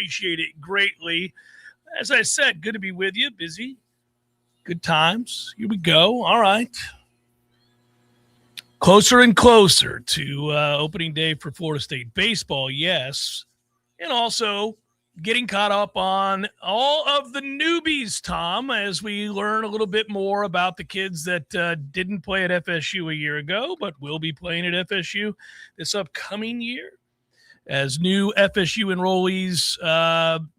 appreciate it greatly. As I said, good to be with you. Busy. Good times. Here we go. All right. Closer and closer to opening day for Florida State baseball, yes. And also getting caught up on all of the newbies, Tom, as we learn a little bit more about the kids that didn't play at FSU a year ago, but will be playing at FSU this upcoming year. As new FSU enrollees,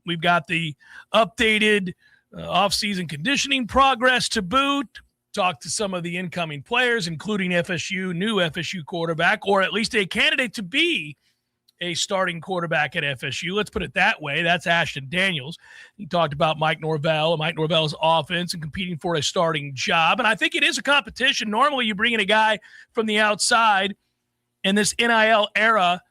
we've got the updated offseason conditioning progress to boot. Talk to some of the incoming players, including new FSU quarterback, or at least a candidate to be a starting quarterback at FSU. Let's put it that way. That's Ashton Daniels. He talked about Mike Norvell's offense and competing for a starting job. And I think it is a competition. Normally you bring in a guy from the outside in this NIL era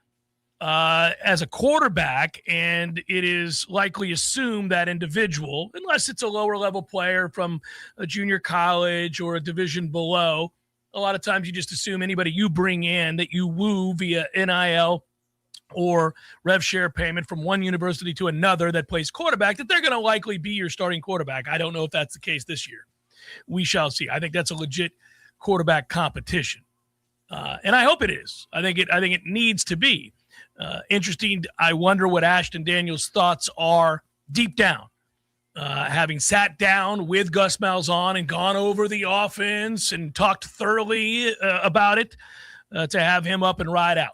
as a quarterback, and it is likely assumed that individual, unless it's a lower level player from a junior college or a division below, a lot of times you just assume anybody you bring in that you woo via NIL or rev share payment from one university to another that plays quarterback, that they're going to likely be your starting quarterback. I don't know if that's the case this year. We shall see. I think that's a legit quarterback competition. And I hope it is. I think it needs to be. Interesting. I wonder what Ashton Daniels' thoughts are deep down, having sat down with Gus Malzahn and gone over the offense and talked thoroughly about it, to have him up and ride out.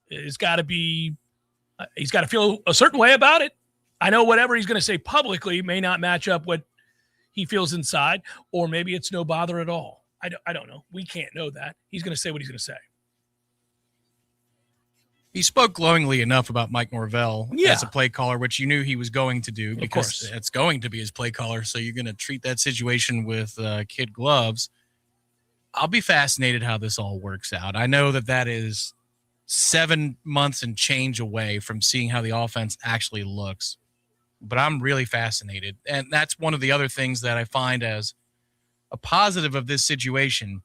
He's got to feel a certain way about it. I know whatever he's going to say publicly may not match up what he feels inside, or maybe it's no bother at all. I don't know. We can't know that. He's going to say what he's going to say. He spoke glowingly enough about Mike Norvell as a play caller, which you knew he was going to do because it's going to be his play caller. So you're going to treat that situation with kid gloves. I'll be fascinated how this all works out. I know that is 7 months and change away from seeing how the offense actually looks, but I'm really fascinated. And that's one of the other things that I find as a positive of this situation.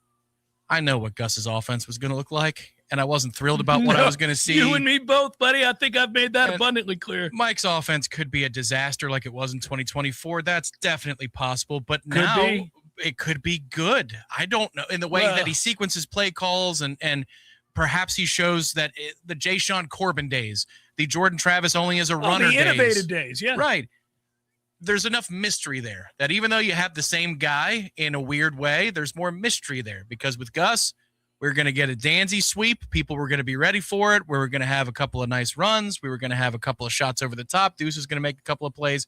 I know what Gus's offense was going to look like, and I wasn't thrilled about what I was going to see. You and me both, buddy. I think I've made that abundantly clear. Mike's offense could be a disaster like it was in 2024. That's definitely possible, but now it could be good. I don't know. In the way that he sequences play calls and perhaps he shows that the Jay Sean Corbin days, the Jordan Travis only as a runner days. The innovative days, yeah. Right. There's enough mystery there that even though you have the same guy in a weird way, there's more mystery there because with Gus, we're going to get a Danzy sweep. People were going to be ready for it. We were going to have a couple of nice runs. We were going to have a couple of shots over the top. Deuce is going to make a couple of plays.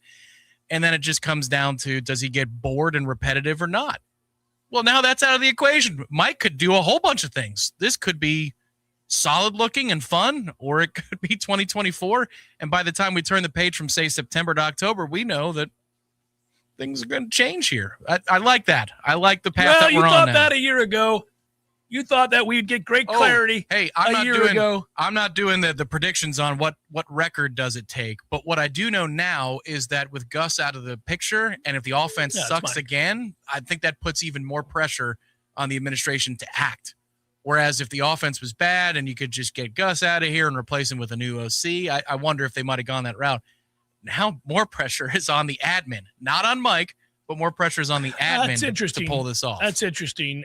And then it just comes down to, does he get bored and repetitive or not? Well, now that's out of the equation. Mike could do a whole bunch of things. This could be solid looking and fun, or it could be 2024. And by the time we turn the page from, say, September to October, we know that things are going to change here. I like that. I like the path that we're on now. You thought that a year ago. You thought that we'd get great clarity a year ago. I'm not doing the predictions on what record does it take. But what I do know now is that with Gus out of the picture, and if the offense sucks again, I think that puts even more pressure on the administration to act. Whereas if the offense was bad and you could just get Gus out of here and replace him with a new OC, I wonder if they might have gone that route. Now more pressure is on the admin, not on Mike, but more pressure is on the admin to pull this off. That's interesting.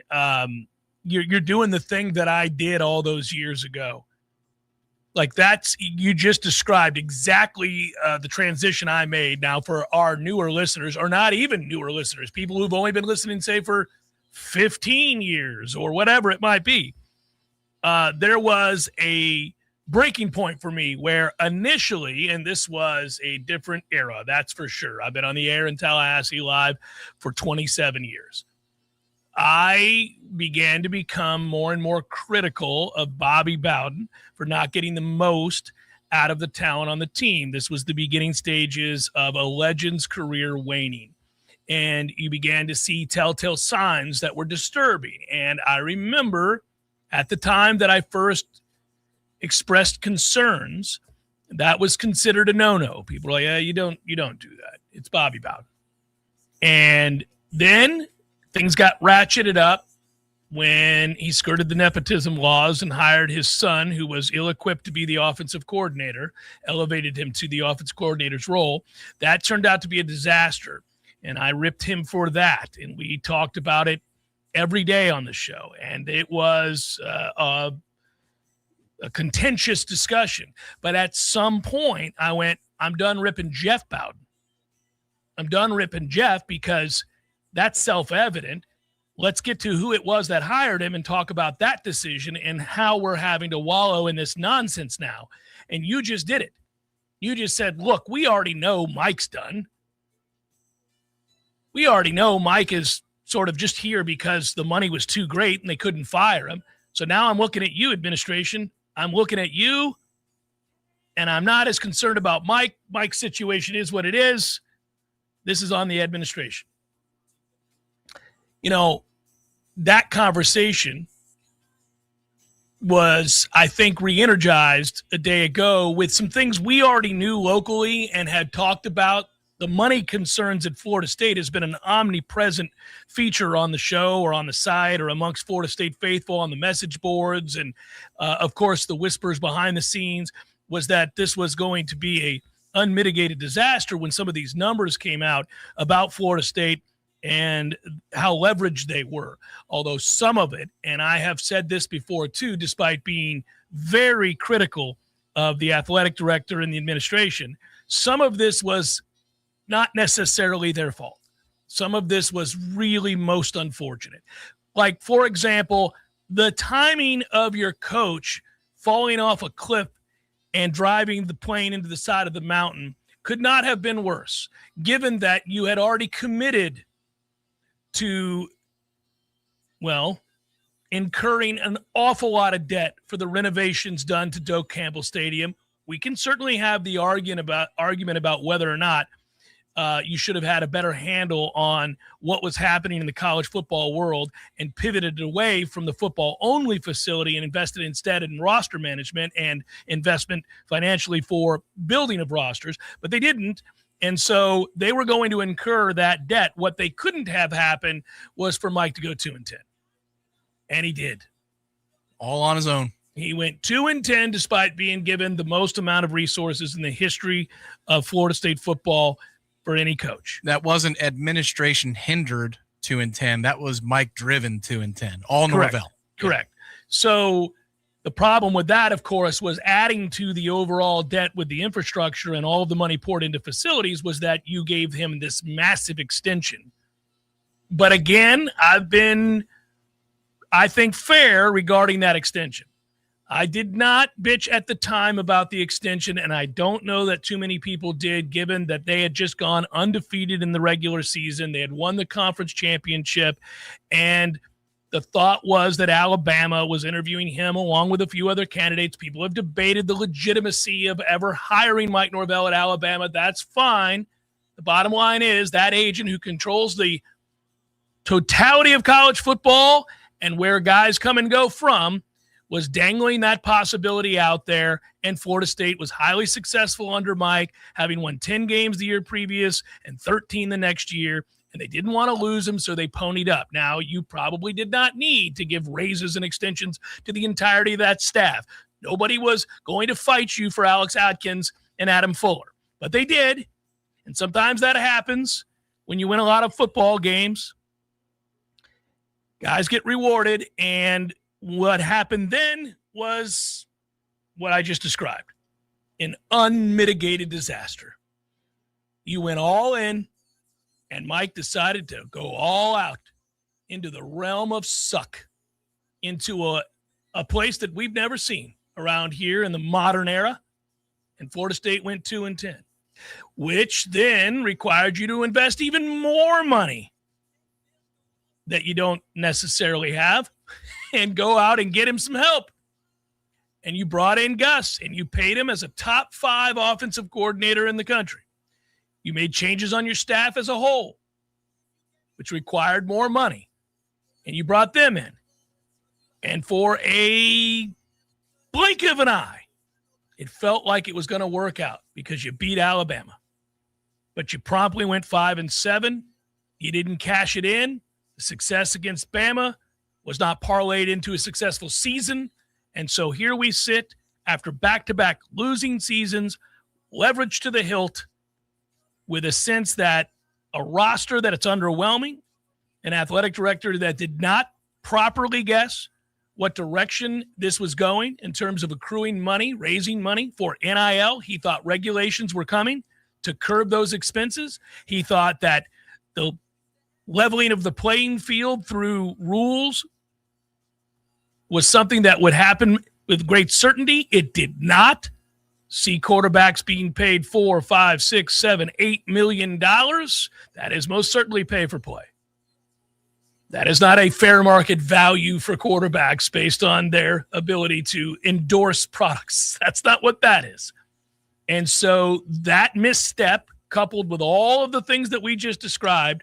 You're doing the thing that I did all those years ago. Like you just described exactly the transition I made. Now for our newer listeners, or not even newer listeners, people who've only been listening, say, for 15 years or whatever it might be, there was a breaking point for me where initially, and this was a different era, that's for sure. I've been on the air in Tallahassee live for 27 years. I began to become more and more critical of Bobby Bowden for not getting the most out of the talent on the team. This was the beginning stages of a legend's career waning. And you began to see telltale signs that were disturbing. And I remember at the time that I first expressed concerns, that was considered a no-no. People were like, yeah, you don't do that. It's Bobby Bowden. And then things got ratcheted up when he skirted the nepotism laws and hired his son, who was ill-equipped to be the offensive coordinator, elevated him to the offensive coordinator's role. That turned out to be a disaster, and I ripped him for that, and we talked about it every day on the show, and it was a contentious discussion. But at some point, I went, I'm done ripping Jeff Bowden. I'm done ripping Jeff because that's self-evident. Let's get to who it was that hired him and talk about that decision and how we're having to wallow in this nonsense now. And you just did it. You just said, look, we already know Mike's done. We already know Mike is sort of just here because the money was too great and they couldn't fire him. So now I'm looking at you, administration. I'm looking at you, and I'm not as concerned about Mike. Mike's situation is what it is. This is on the administration. You know, that conversation was, I think, re-energized a day ago with some things we already knew locally and had talked about. The money concerns at Florida State has been an omnipresent feature on the show or on the site or amongst Florida State faithful on the message boards. And, of course, the whispers behind the scenes was that this was going to be a unmitigated disaster when some of these numbers came out about Florida State and how leveraged they were. Although some of it, and I have said this before too, despite being very critical of the athletic director and the administration, some of this was not necessarily their fault. Some of this was really most unfortunate. Like, for example, the timing of your coach falling off a cliff and driving the plane into the side of the mountain could not have been worse, given that you had already committed to, well, incurring an awful lot of debt for the renovations done to Doak Campbell Stadium. We can certainly have the argument about whether or not you should have had a better handle on what was happening in the college football world and pivoted away from the football-only facility and invested instead in roster management and investment financially for building of rosters. But they didn't. And so they were going to incur that debt. What they couldn't have happened was for Mike to go 2-10. And he did. All on his own. He went 2-10 despite being given the most amount of resources in the history of Florida State football for any coach. That wasn't administration hindered 2-10. That was Mike driven 2-10. All Norvell. Correct. So the problem with that, of course, was adding to the overall debt with the infrastructure and all of the money poured into facilities was that you gave him this massive extension. But again, I've been, I think, fair regarding that extension. I did not bitch at the time about the extension, and I don't know that too many people did, given that they had just gone undefeated in the regular season. They had won the conference championship, and the thought was that Alabama was interviewing him along with a few other candidates. People have debated the legitimacy of ever hiring Mike Norvell at Alabama. That's fine. The bottom line is that agent who controls the totality of college football and where guys come and go from was dangling that possibility out there, and Florida State was highly successful under Mike, having won 10 games the year previous and 13 the next year, and they didn't want to lose him, so they ponied up. Now, you probably did not need to give raises and extensions to the entirety of that staff. Nobody was going to fight you for Alex Atkins and Adam Fuller, but they did, and sometimes that happens when you win a lot of football games. Guys get rewarded, and what happened then was what I just described, an unmitigated disaster. You went all in, and Mike decided to go all out into the realm of suck, into a place that we've never seen around here in the modern era, and Florida State went 2-10, which then required you to invest even more money that you don't necessarily have and go out and get him some help. And you brought in Gus, and you paid him as a top 5 offensive coordinator in the country. You made changes on your staff as a whole, which required more money, and you brought them in. And for a blink of an eye, it felt like it was going to work out because you beat Alabama. But you promptly went 5-7. You didn't cash it in. The success against Bama was not parlayed into a successful season. And so here we sit after back-to-back losing seasons, leverage to the hilt, with a sense that a roster that it's underwhelming, an athletic director that did not properly guess what direction this was going in terms of accruing money, raising money for NIL. He thought regulations were coming to curb those expenses. He thought that the leveling of the playing field through rules was something that would happen with great certainty. It did not. See quarterbacks being paid $4, $5, $6, $7, $8 million. That is most certainly pay for play. That is not a fair market value for quarterbacks based on their ability to endorse products. That's not what that is. And so that misstep, coupled with all of the things that we just described,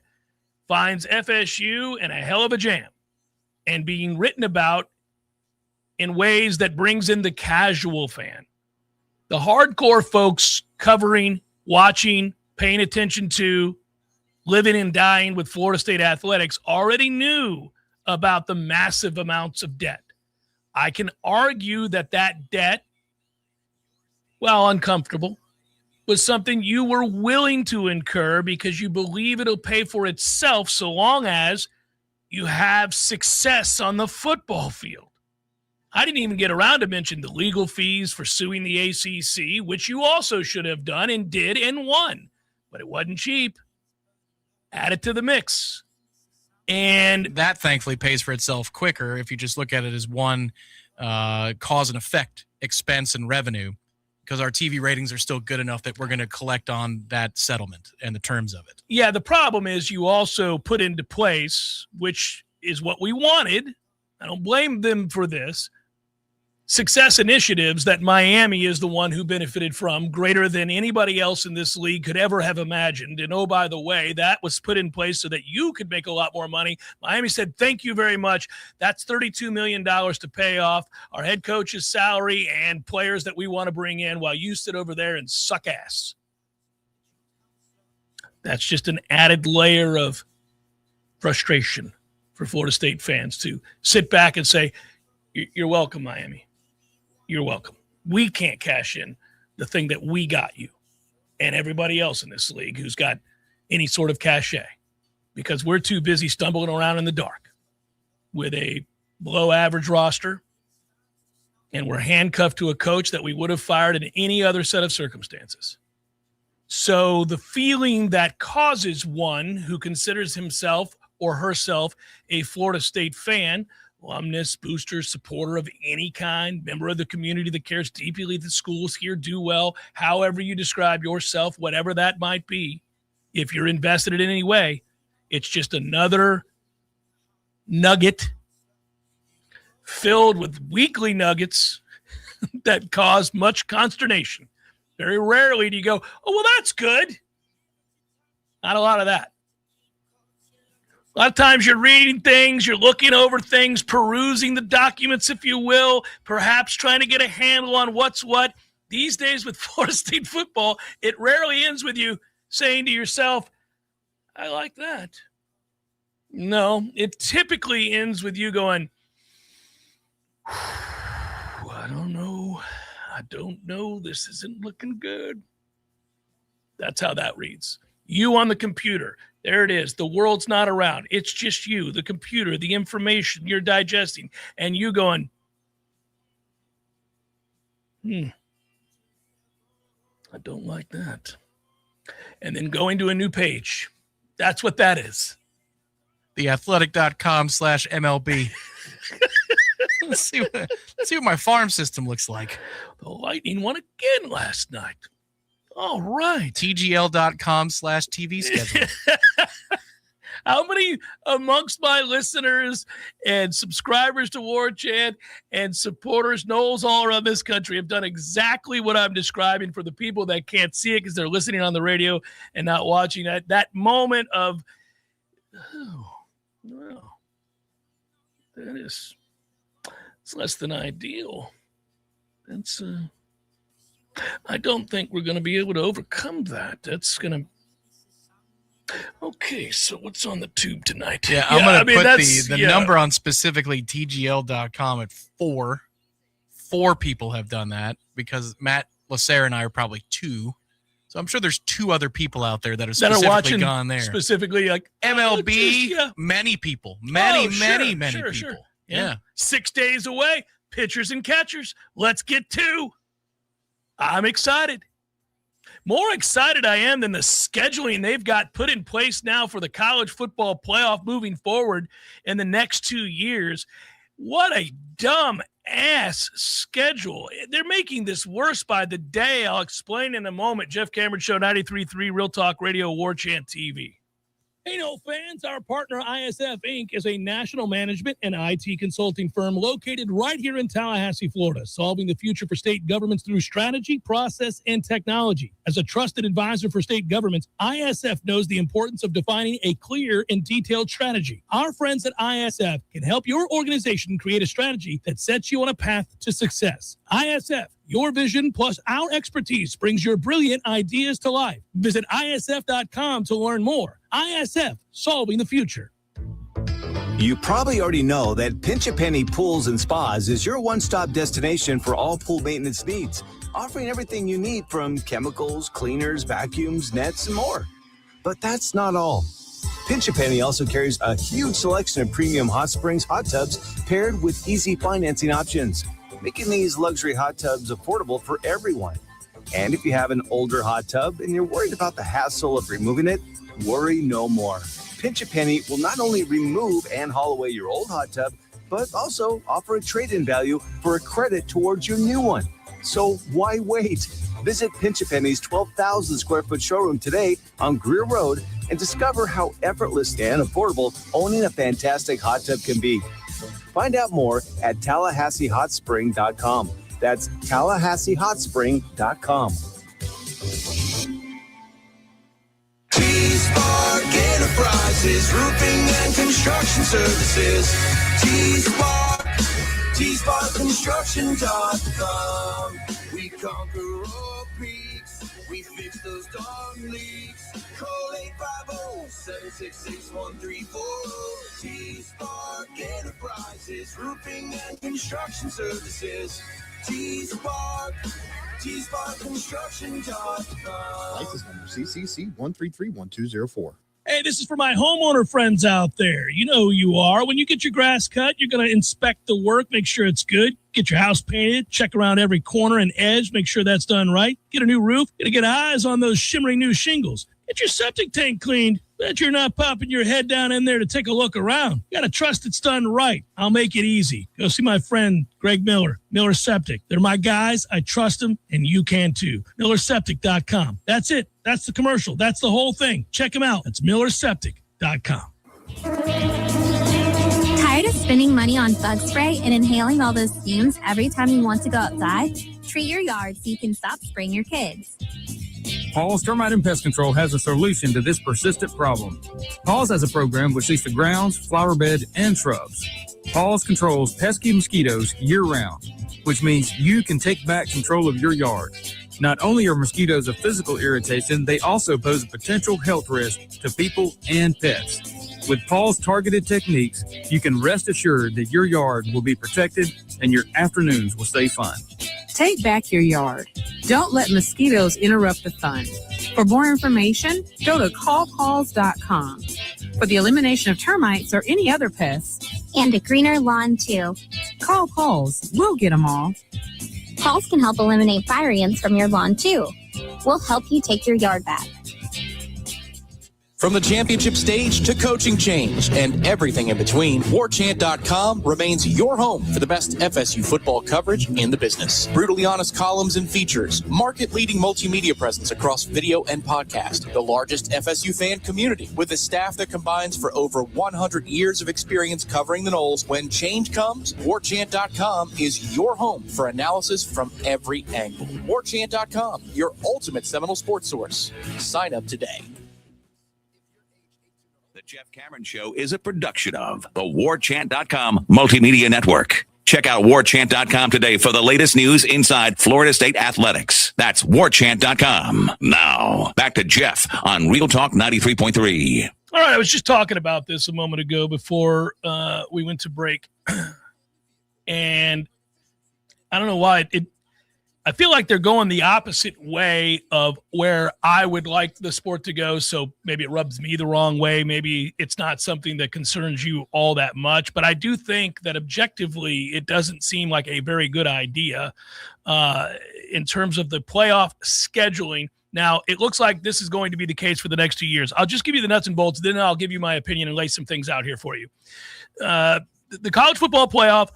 finds FSU in a hell of a jam and being written about in ways that brings in the casual fan. The hardcore folks covering, watching, paying attention to, living and dying with Florida State athletics already knew about the massive amounts of debt. I can argue that that debt, while uncomfortable, was something you were willing to incur because you believe it'll pay for itself so long as you have success on the football field. I didn't even get around to mention the legal fees for suing the ACC, which you also should have done and did and won, but it wasn't cheap. Add it to the mix. And that thankfully pays for itself quicker if you just look at it as one cause and effect, expense and revenue, because our TV ratings are still good enough that we're going to collect on that settlement and the terms of it. Yeah, the problem is you also put into place, which is what we wanted, I don't blame them for this, success initiatives that Miami is the one who benefited from greater than anybody else in this league could ever have imagined. And oh, by the way, that was put in place so that you could make a lot more money. Miami said, thank you very much. That's $32 million to pay off our head coach's salary and players that we want to bring in while you sit over there and suck ass. That's just an added layer of frustration for Florida State fans to sit back and say, you're welcome, Miami. You're welcome. We can't cash in the thing that we got you and everybody else in this league who's got any sort of cachet because we're too busy stumbling around in the dark with a below average roster, and we're handcuffed to a coach that we would have fired in any other set of circumstances. So the feeling that causes one who considers himself or herself a Florida State fan, alumnus, booster, supporter of any kind, member of the community that cares deeply that schools here do well, however you describe yourself, whatever that might be, if you're invested in any way, it's just another nugget filled with weekly nuggets that cause much consternation. Very rarely do you go, oh, well, that's good. Not a lot of that. A lot of times you're reading things, you're looking over things, perusing the documents, if you will, perhaps trying to get a handle on what's what. These days with Florida State football, it rarely ends with you saying to yourself, I like that. No, it typically ends with you going, I don't know. This isn't looking good. That's how that reads. You on the computer. There it is. The world's not around. It's just you, the computer, the information you're digesting, and you going, I don't like that. And then going to a new page. That's what that is. theathletic.com/MLB. Let's see what my farm system looks like. The Lightning won again last night. All right. TGL.com/TV schedule. How many amongst my listeners and subscribers to Warchant and supporters, Knowles all around this country have done exactly what I'm describing for the people that can't see it because they're listening on the radio and not watching that moment of, oh, well, it's less than ideal. That's I don't think we're going to be able to overcome that. That's going to Okay, so what's on the tube tonight? Yeah, I'm going to put the number on specifically TGL.com at 4. 4 people have done that because Matt Lacer and I are probably 2. So I'm sure there's 2 other people out there that have specifically gone there. Specifically like MLB, many people. Many people. Sure. Yeah. 6 days away. Pitchers and catchers. Let's get to. I'm excited. More excited I am than the scheduling they've got put in place now for the college football playoff moving forward in the next 2 years. What a dumb ass schedule. They're making this worse by the day. I'll explain in a moment. Jeff Cameron Show, 93.3 Real Talk Radio, Warchant TV. Hey, no fans, our partner ISF Inc. is a national management and IT consulting firm located right here in Tallahassee, Florida, solving the future for state governments through strategy, process, and technology. As a trusted advisor for state governments, ISF knows the importance of defining a clear and detailed strategy. Our friends at ISF can help your organization create a strategy that sets you on a path to success. ISF, your vision plus our expertise brings your brilliant ideas to life. Visit ISF.com to learn more. ISF, solving the future. You probably already know that Pinch a Penny Pools and Spas is your one-stop destination for all pool maintenance needs, offering everything you need from chemicals, cleaners, vacuums, nets, and more. But that's not all. Pinch a Penny also carries a huge selection of premium hot springs hot tubs paired with easy financing options, making these luxury hot tubs affordable for everyone. And if you have an older hot tub and you're worried about the hassle of removing it, worry no more. Pinch a Penny will not only remove and haul away your old hot tub, but also offer a trade-in value for a credit towards your new one. So why wait? Visit Pinch a Penny's 12,000 square foot showroom today on Greer Road and discover how effortless and affordable owning a fantastic hot tub can be. Find out more at TallahasseeHotSpring.com. That's TallahasseeHotSpring.com. T-Spark Enterprises, roofing and construction services. T-Spark Construction.com. We conquer all peaks. We fix those darn leaks. Call 850-766-1340. T-Spark Enterprises, roofing and construction services. T-Spark Construction.com. License number CCC 1331204. Hey, this is for my homeowner friends out there. You know who you are. When you get your grass cut, you're going to inspect the work, make sure it's good. Get your house painted, check around every corner and edge, make sure that's done right. Get a new roof, get to get eyes on those shimmering new shingles. Get your septic tank cleaned. Bet you're not popping your head down in there to take a look around. You got to trust it's done right. I'll make it easy. Go see my friend Greg Miller, Miller Septic. They're my guys. I trust them, and you can too. MillerSeptic.com. That's it. That's the commercial. That's the whole thing. Check them out. That's MillerSeptic.com. Tired of spending money on bug spray and inhaling all those fumes every time you want to go outside? Treat your yard so you can stop spraying your kids. Paul's Termite and Pest Control has a solution to this persistent problem. Paul's has a program which seeks the grounds, flower bed, and shrubs. Paul's controls pesky mosquitoes year-round, which means you can take back control of your yard. Not only are mosquitoes a physical irritation, they also pose a potential health risk to people and pets. With Paul's targeted techniques, you can rest assured that your yard will be protected and your afternoons will stay fun. Take back your yard. Don't let mosquitoes interrupt the fun. For more information, go to callpauls.com. For the elimination of termites or any other pests. And a greener lawn, too. Call Pauls. We'll get them all. Pauls can help eliminate fire ants from your lawn, too. We'll help you take your yard back. From the championship stage to coaching change and everything in between, Warchant.com remains your home for the best FSU football coverage in the business. Brutally honest columns and features, market-leading multimedia presence across video and podcast, the largest FSU fan community with a staff that combines for over 100 years of experience covering the Noles. When change comes, Warchant.com is your home for analysis from every angle. Warchant.com, your ultimate Seminole sports source. Sign up today. The Jeff Cameron Show is a production of the Warchant.com Multimedia Network. Check out warchant.com today for the latest news inside Florida State athletics. That's warchant.com. Now, back to Jeff on Real Talk 93.3. All right, I was just talking about this a moment ago before we went to break. And I don't know why I feel like they're going the opposite way of where I would like the sport to go. So maybe it rubs me the wrong way. Maybe it's not something that concerns you all that much. But I do think that objectively, it doesn't seem like a very good idea in terms of the playoff scheduling. Now, it looks like this is going to be the case for the next 2 years. I'll just give you the nuts and bolts. Then I'll give you my opinion and lay some things out here for you. The college football playoff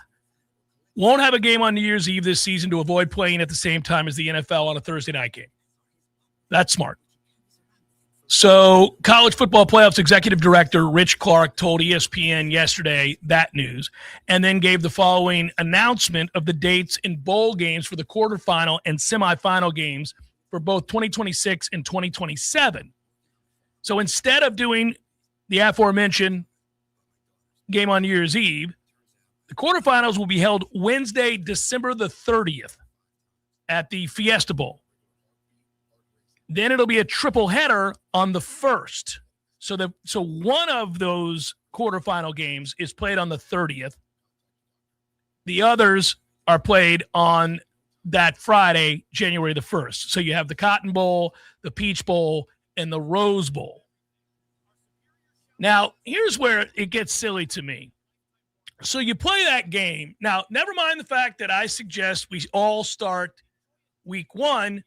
won't have a game on New Year's Eve this season to avoid playing at the same time as the NFL on a Thursday night game. That's smart. So college football playoffs executive director Rich Clark told ESPN yesterday that news, and then gave the following announcement of the dates in bowl games for the quarterfinal and semifinal games for both 2026 and 2027. So instead of doing the aforementioned game on New Year's Eve, the quarterfinals will be held Wednesday, December the 30th at the Fiesta Bowl. Then it'll be a triple header on the 1st. So one of those quarterfinal games is played on the 30th. The others are played on that Friday, January the 1st. So you have the Cotton Bowl, the Peach Bowl, and the Rose Bowl. Now, here's where it gets silly to me. So you play that game. Now, never mind the fact that I suggest we all start week 1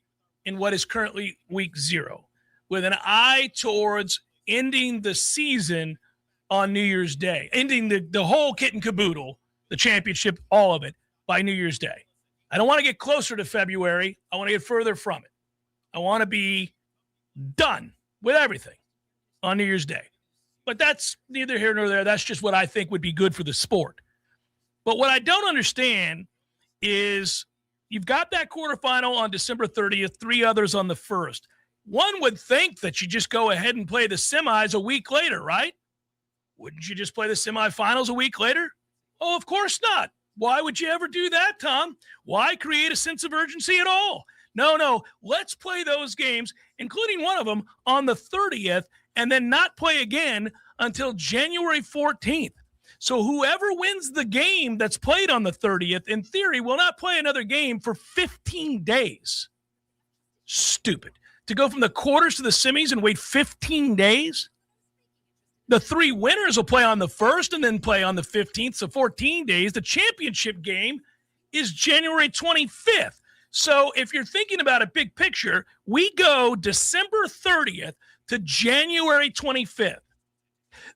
in what is currently week 0 with an eye towards ending the season on New Year's Day, ending the whole kit and caboodle, the championship, all of it, by New Year's Day. I don't want to get closer to February. I want to get further from it. I want to be done with everything on New Year's Day. But that's neither here nor there. That's just what I think would be good for the sport. But what I don't understand is you've got that quarterfinal on December 30th, 3 others on the 1st. One would think that you just go ahead and play the semis a week later, right? Wouldn't you just play the semifinals a week later? Oh, of course not. Why would you ever do that, Tom? Why create a sense of urgency at all? No. Let's play those games, including one of them, on the 30th, and then not play again until January 14th. So whoever wins the game that's played on the 30th, in theory, will not play another game for 15 days. Stupid. To go from the quarters to the semis and wait 15 days? The 3 winners will play on the 1st and then play on the 15th, so 14 days. The championship game is January 25th. So if you're thinking about a big picture, we go December 30th to January 25th.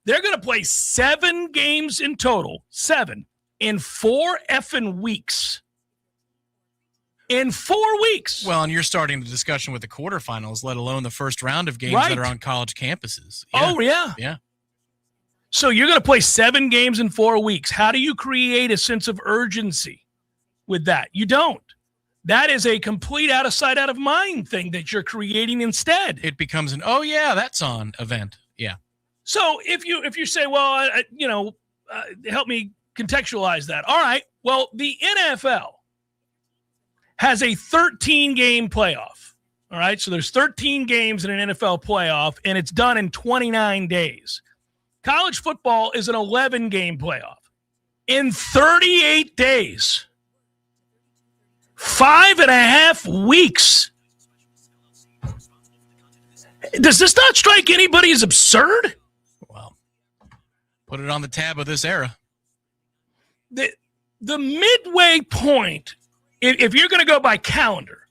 They're going to play 7 games in total, 7, in 4 effing weeks. In 4 weeks. Well, and you're starting the discussion with the quarterfinals, let alone the first round of games Right. that are on college campuses. Oh, yeah. Yeah. So you're going to play 7 games in 4 weeks. How do you create a sense of urgency with that? You don't. That is a complete out of sight, out of mind thing that you're creating instead. It becomes an, oh, yeah, that's on event. Yeah. So if you say, well, help me contextualize that. All right. Well, the NFL has a 13-game playoff. All right. So there's 13 games in an NFL playoff, and it's done in 29 days. College football is an 11-game playoff in 38 days. 5.5 weeks. Does this not strike anybody as absurd? Well, put it on the tab of this era. The midway point, if you're going to go by calendar,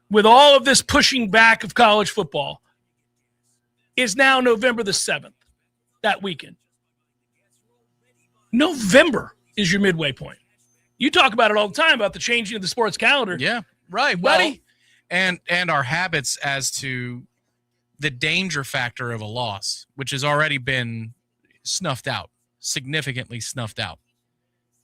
with all of this pushing back of college football, is now November the 7th, that weekend. November is your midway point. You talk about it all the time about the changing of the sports calendar. Yeah, right. Buddy. Well, and our habits as to the danger factor of a loss, which has already been snuffed out, significantly snuffed out,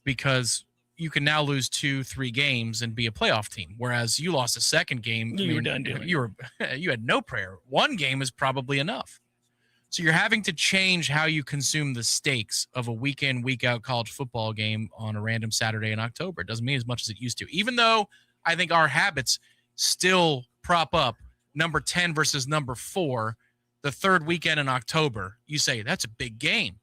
because you can now lose 2-3 games and be a playoff team, whereas you lost a second game. You were done doing it. You had no prayer. 1 game is probably enough. So you're having to change how you consume the stakes of a week in, week out college football game on a random Saturday in October. It doesn't mean as much as it used to, even though I think our habits still prop up number 10 versus number 4, the third weekend in October. You say that's a big game.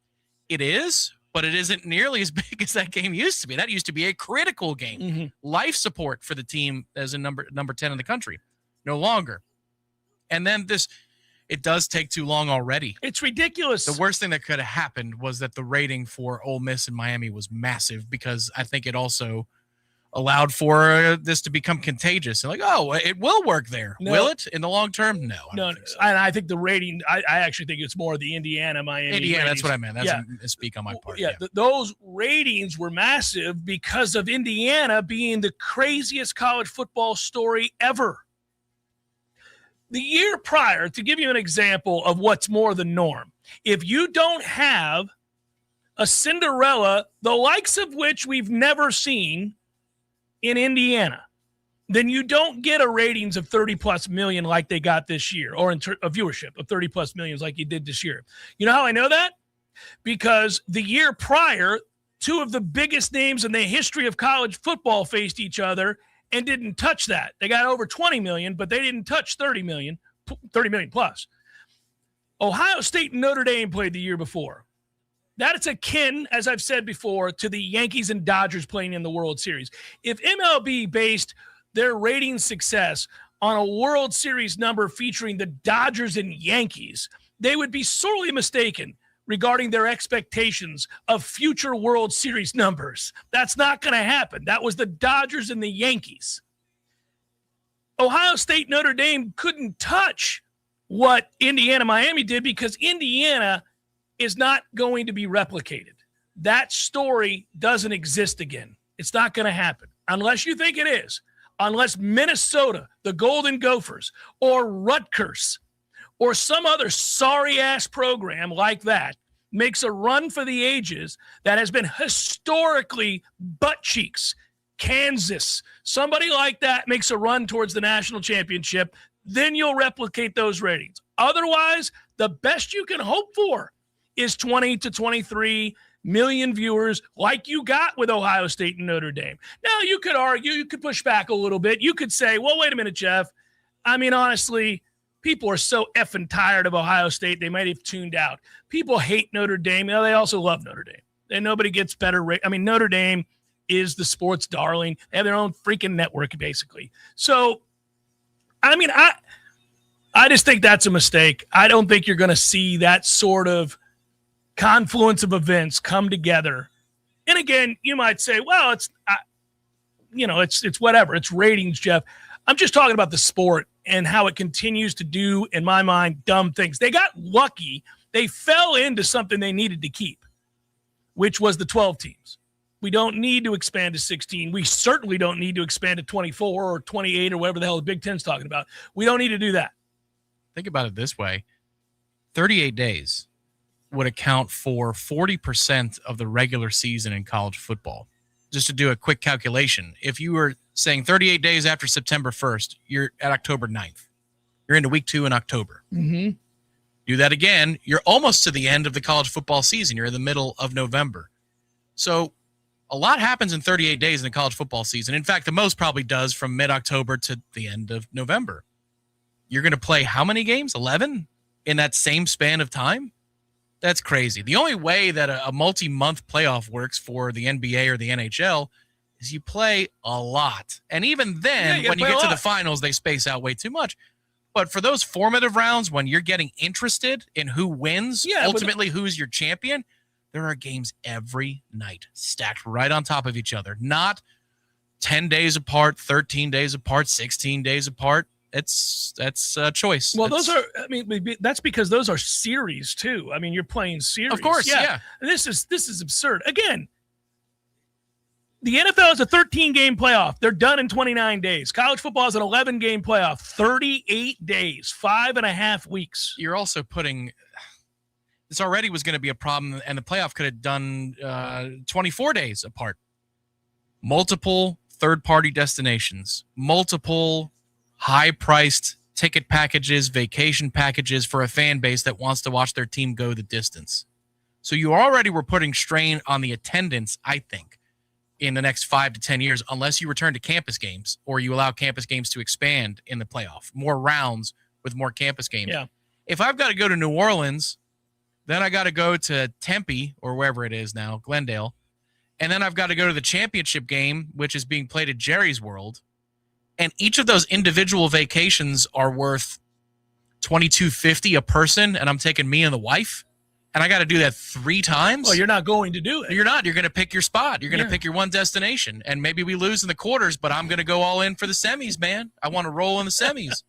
It is, but it isn't nearly as big as that game used to be. That used to be a critical game. Life support for the team as a number 10 in the country. No longer. And then it does take too long already. It's ridiculous. The worst thing that could have happened was that the rating for Ole Miss and Miami was massive, because I think it also allowed for this to become contagious. And like, oh, it will work there. No. Will it in the long term? No. I don't think so. And I think the rating, I actually think it's more the Indiana-Miami Indiana, ratings. that's what I meant. That's a speak on my part. Yeah, those ratings were massive because of Indiana being the craziest college football story ever. The year prior, to give you an example of what's more the norm, if you don't have a Cinderella, the likes of which we've never seen in Indiana, then you don't get a ratings of 30-plus million like they got this year, or a viewership of 30-plus millions like you did this year. You know how I know that? Because the year prior, two of the biggest names in the history of college football faced each other and didn't touch that. They got over 20 million, but they didn't touch 30 million plus. Ohio State and Notre Dame played the year before. That is akin, as I've said before, to the Yankees and Dodgers playing in the World Series. If MLB based their rating success on a World Series number featuring the Dodgers and Yankees, they would be sorely mistaken regarding their expectations of future World Series numbers. That's not going to happen. That was the Dodgers and the Yankees. Ohio State, Notre Dame couldn't touch what Indiana-Miami did because Indiana is not going to be replicated. That story doesn't exist again. It's not going to happen unless you think it is. Unless Minnesota, the Golden Gophers, or Rutgers, or some other sorry-ass program like that makes a run for the ages that has been historically butt cheeks. Kansas, somebody like that makes a run towards the national championship, then you'll replicate those ratings. Otherwise, the best you can hope for is 20 to 23 million viewers like you got with Ohio State and Notre Dame. Now, you could argue, you could push back a little bit. You could say, well, wait a minute, Jeff. I mean, honestly, people are so effing tired of Ohio State, they might have tuned out. People hate Notre Dame. You know, they also love Notre Dame. And nobody gets better. I mean, Notre Dame is the sports darling. They have their own freaking network, basically. So, I mean, I just think that's a mistake. I don't think you're going to see that sort of confluence of events come together. And again, you might say, well, it's whatever. It's ratings, Jeff. I'm just talking about the sport and how it continues to do, in my mind, dumb things. They got lucky. They fell into something they needed to keep, which was the 12 teams. We don't need to expand to 16. We certainly don't need to expand to 24 or 28 or whatever the hell the Big Ten's talking about. We don't need to do that. Think about it this way. 38 days would account for 40% of the regular season in college football. Just to do a quick calculation, if you were saying 38 days after September 1st, you're at October 9th. You're into week 2 in October. Mm-hmm. Do that again, you're almost to the end of the college football season. You're in the middle of November. So a lot happens in 38 days in the college football season. In fact, the most probably does from mid-October to the end of November. You're going to play how many games? 11 in that same span of time? That's crazy. The only way that a multi-month playoff works for the NBA or the NHL is you play a lot. And even then, when you get to the finals, they space out way too much. But for those formative rounds, when you're getting interested in who wins, ultimately who's your champion, there are games every night stacked right on top of each other. Not 10 days apart, 13 days apart, 16 days apart. That's a choice. Well, that's because those are series too. I mean, you're playing series. Of course, yeah. And this is absurd. Again, the NFL is a 13-game playoff. They're done in 29 days. College football is an 11-game playoff, 38 days, 5.5 weeks. You're also putting – this already was going to be a problem, and the playoff could have done 24 days apart. Multiple third-party destinations, multiple – high-priced ticket packages, vacation packages for a fan base that wants to watch their team go the distance. So you already were putting strain on the attendance, I think, in the next 5 to 10 years, unless you return to campus games or you allow campus games to expand in the playoff, more rounds with more campus games. Yeah. If I've got to go to New Orleans, then I got to go to Tempe or wherever it is now, Glendale, and then I've got to go to the championship game, which is being played at Jerry's World. And each of those individual vacations are worth $22.50 a person, and I'm taking me and the wife, and I got to do that 3 times. Well, you're not going to do it. You're not. You're going to pick your spot. You're going to pick your one destination, and maybe we lose in the quarters, but I'm going to go all in for the semis, man. I want to roll in the semis.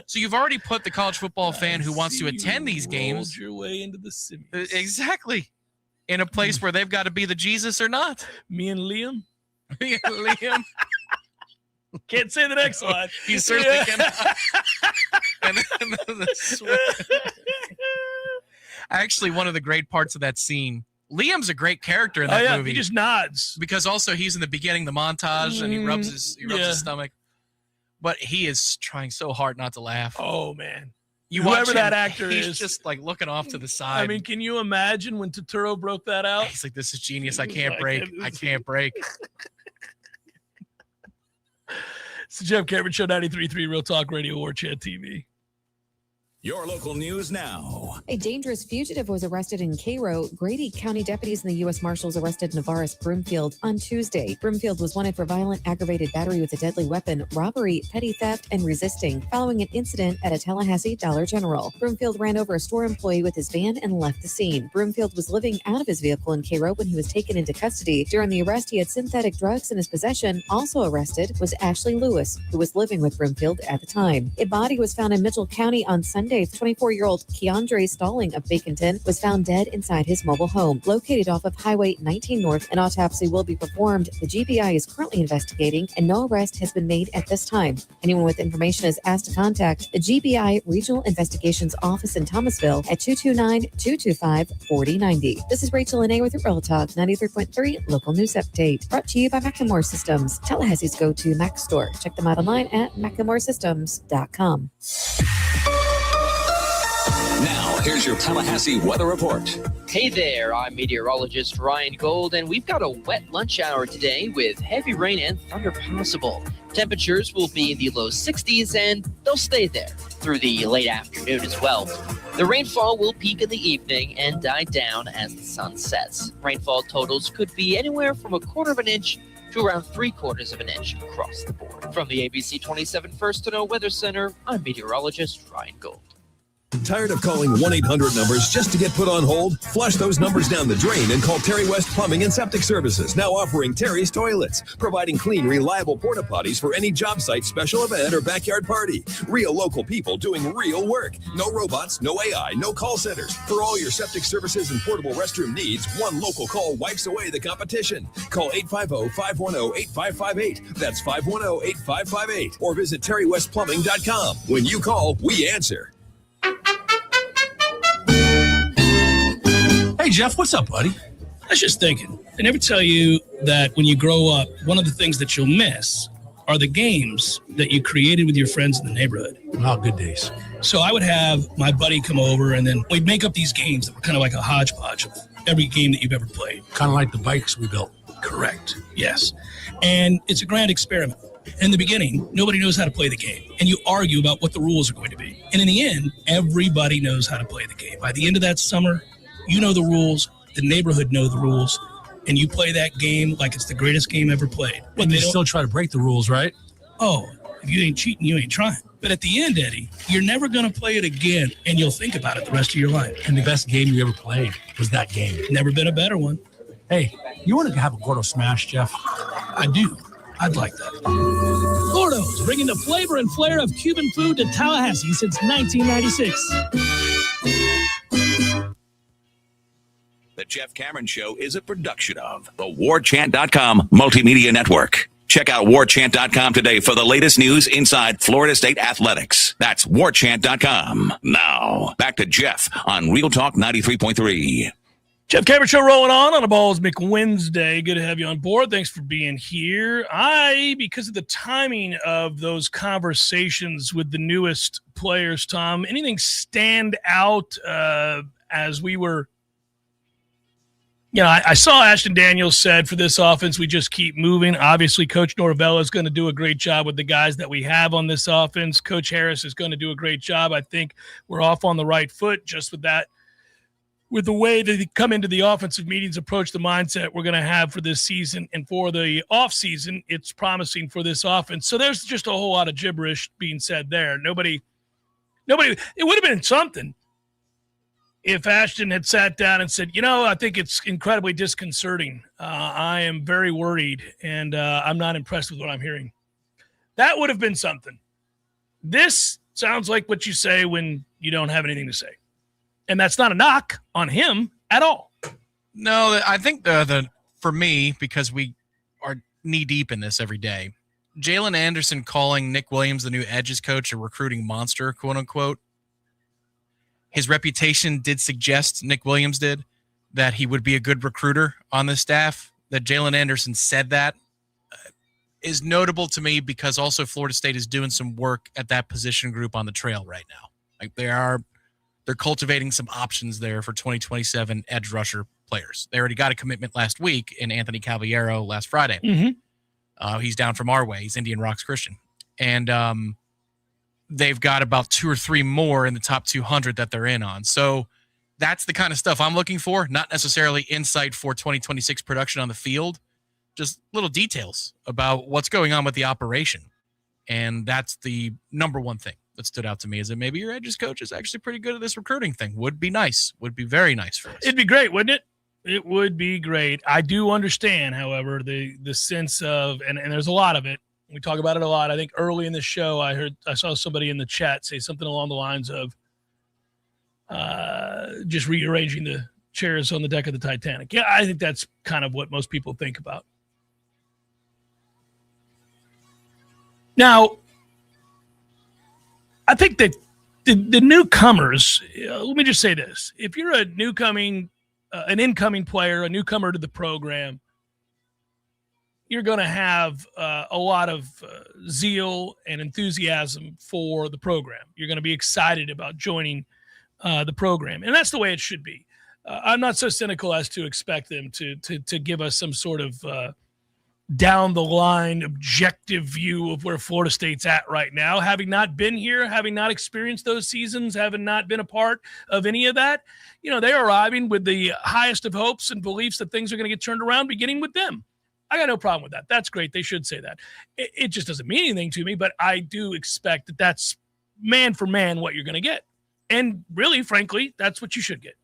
So you've already put the college football fan who wants to attend these games your way into the semis. Exactly in a place where they've got to be the Jesus or not. Me and Liam. Me and Liam. Can't say the next line. He certainly cannot. Actually, one of the great parts of that scene, Liam's a great character in that movie. He just nods. Because also he's in the beginning, the montage, and he rubs his stomach. But he is trying so hard not to laugh. Oh, man. Whoever that actor is. He's just like looking off to the side. I mean, can you imagine when Turturro broke that out? He's like, this is genius. I can't break. I can't break. It's the Jeff Cameron Show, 93.3 Real Talk Radio, Warchant TV. Your local news now. A dangerous fugitive was arrested in Cairo. Grady County deputies and the U.S. Marshals arrested Navarres Broomfield on Tuesday. Broomfield was wanted for violent aggravated battery with a deadly weapon, robbery, petty theft, and resisting, following an incident at a Tallahassee Dollar General. Broomfield ran over a store employee with his van and left the scene. Broomfield was living out of his vehicle in Cairo when he was taken into custody. During the arrest, he had synthetic drugs in his possession. Also arrested was Ashley Lewis, who was living with Broomfield at the time. A body was found in Mitchell County on Sunday. 24-year-old Keandre Stalling of Baconton was found dead inside his mobile home, located off of Highway 19 North. An autopsy will be performed. The GBI is currently investigating, and no arrest has been made at this time. Anyone with information is asked to contact the GBI Regional Investigations Office in Thomasville at 229-225-4090. This is Rachel Lene with your Real Talk 93.3 Local News Update, brought to you by McLemore Systems, Tallahassee's go-to Mac store. Check them out online at McLemoreSystems.com. Now, here's your Tallahassee weather report. Hey there, I'm meteorologist Ryan Gold, and we've got a wet lunch hour today with heavy rain and thunder possible. Temperatures will be in the low 60s, and they'll stay there through the late afternoon as well. The rainfall will peak in the evening and die down as the sun sets. Rainfall totals could be anywhere from 1/4 of an inch to around 3/4 of an inch across the board. From the ABC 27 First to Know Weather Center, I'm meteorologist Ryan Gold. Tired of calling 1-800 numbers just to get put on hold? Flush those numbers down the drain and call Terry West Plumbing and Septic Services, now offering Terry's Toilets, providing clean, reliable porta potties for any job site, special event, or backyard party. Real local people doing real work. No robots, no AI, no call centers. For all your septic services and portable restroom needs, one local call wipes away the competition. Call 850-510-8558. That's 510-8558. Or visit terrywestplumbing.com. When you call, we answer. Hey, Jeff, what's up, buddy? I was just thinking, they never tell you that when you grow up, one of the things that you'll miss are the games that you created with your friends in the neighborhood. Oh, good days. So I would have my buddy come over, and then we'd make up these games that were kind of like a hodgepodge of every game that you've ever played. Kind of like the bikes we built. Correct. Yes. And it's a grand experiment. In the beginning, nobody knows how to play the game, and you argue about what the rules are going to be. And in the end, everybody knows how to play the game. By the end of that summer, you know the rules, the neighborhood know the rules, and you play that game like it's the greatest game ever played. But you still try to break the rules, right? Oh, if you ain't cheating, you ain't trying. But at the end, Eddie, you're never going to play it again, and you'll think about it the rest of your life. And the best game you ever played was that game. Never been a better one. Hey, you want to have a Gordo Smash, Jeff? I do. I'd like that. Gordo's, bringing the flavor and flair of Cuban food to Tallahassee since 1996. The Jeff Cameron Show is a production of the Warchant.com Multimedia Network. Check out Warchant.com today for the latest news inside Florida State athletics. That's Warchant.com. Now, back to Jeff on Real Talk 93.3. Jeff Cameron Show rolling on a Balls McWednesday. Good to have you on board. Thanks for being here. Because of the timing of those conversations with the newest players, Tom, anything stand out as we were, I saw Ashton Daniels said for this offense, we just keep moving. Obviously, Coach Norvella is going to do a great job with the guys that we have on this offense. Coach Harris is going to do a great job. I think we're off on the right foot just with that. With the way that they come into the offensive meetings, approach the mindset we're going to have for this season and for the offseason, it's promising for this offense. So there's just a whole lot of gibberish being said there. Nobody, it would have been something if Ashton had sat down and said, I think it's incredibly disconcerting. I am very worried, and I'm not impressed with what I'm hearing. That would have been something. This sounds like what you say when you don't have anything to say. And that's not a knock on him at all. No, I think for me, because we are knee deep in this every day, Jalen Anderson calling Nick Williams, the new Edges coach, a recruiting monster, quote unquote. His reputation did suggest, Nick Williams did, that he would be a good recruiter on the staff. That Jalen Anderson said that is notable to me because also Florida State is doing some work at that position group on the trail right now. Like they're cultivating some options there for 2027 edge rusher players. They already got a commitment last week in Anthony Cavallero last Friday. Mm-hmm. He's down from our way. He's Indian Rocks Christian. And they've got about 2 or 3 more in the top 200 that they're in on. So that's the kind of stuff I'm looking for, not necessarily insight for 2026 production on the field, just little details about what's going on with the operation. And that's the number one thing that stood out to me, is that maybe your Edges coach is actually pretty good at this recruiting thing. Would be nice. Would be very nice for us. It'd be great, wouldn't it? It would be great. I do understand, however, the sense of, and there's a lot of it. We talk about it a lot. I think early in the show, I saw somebody in the chat say something along the lines of just rearranging the chairs on the deck of the Titanic. Yeah, I think that's kind of what most people think about. Now, I think that the newcomers, let me just say this. If you're an incoming player, a newcomer to the program, you're going to have a lot of zeal and enthusiasm for the program. You're going to be excited about joining the program, and that's the way it should be. I'm not so cynical as to expect them to give us some sort of down the line objective view of where Florida State's at right now. Having not been here, having not experienced those seasons, having not been a part of any of that, they're arriving with the highest of hopes and beliefs that things are going to get turned around beginning with them. I got no problem with that. That's great. They should say that. It just doesn't mean anything to me, but I do expect that that's man for man what you're going to get. And really, frankly, that's what you should get.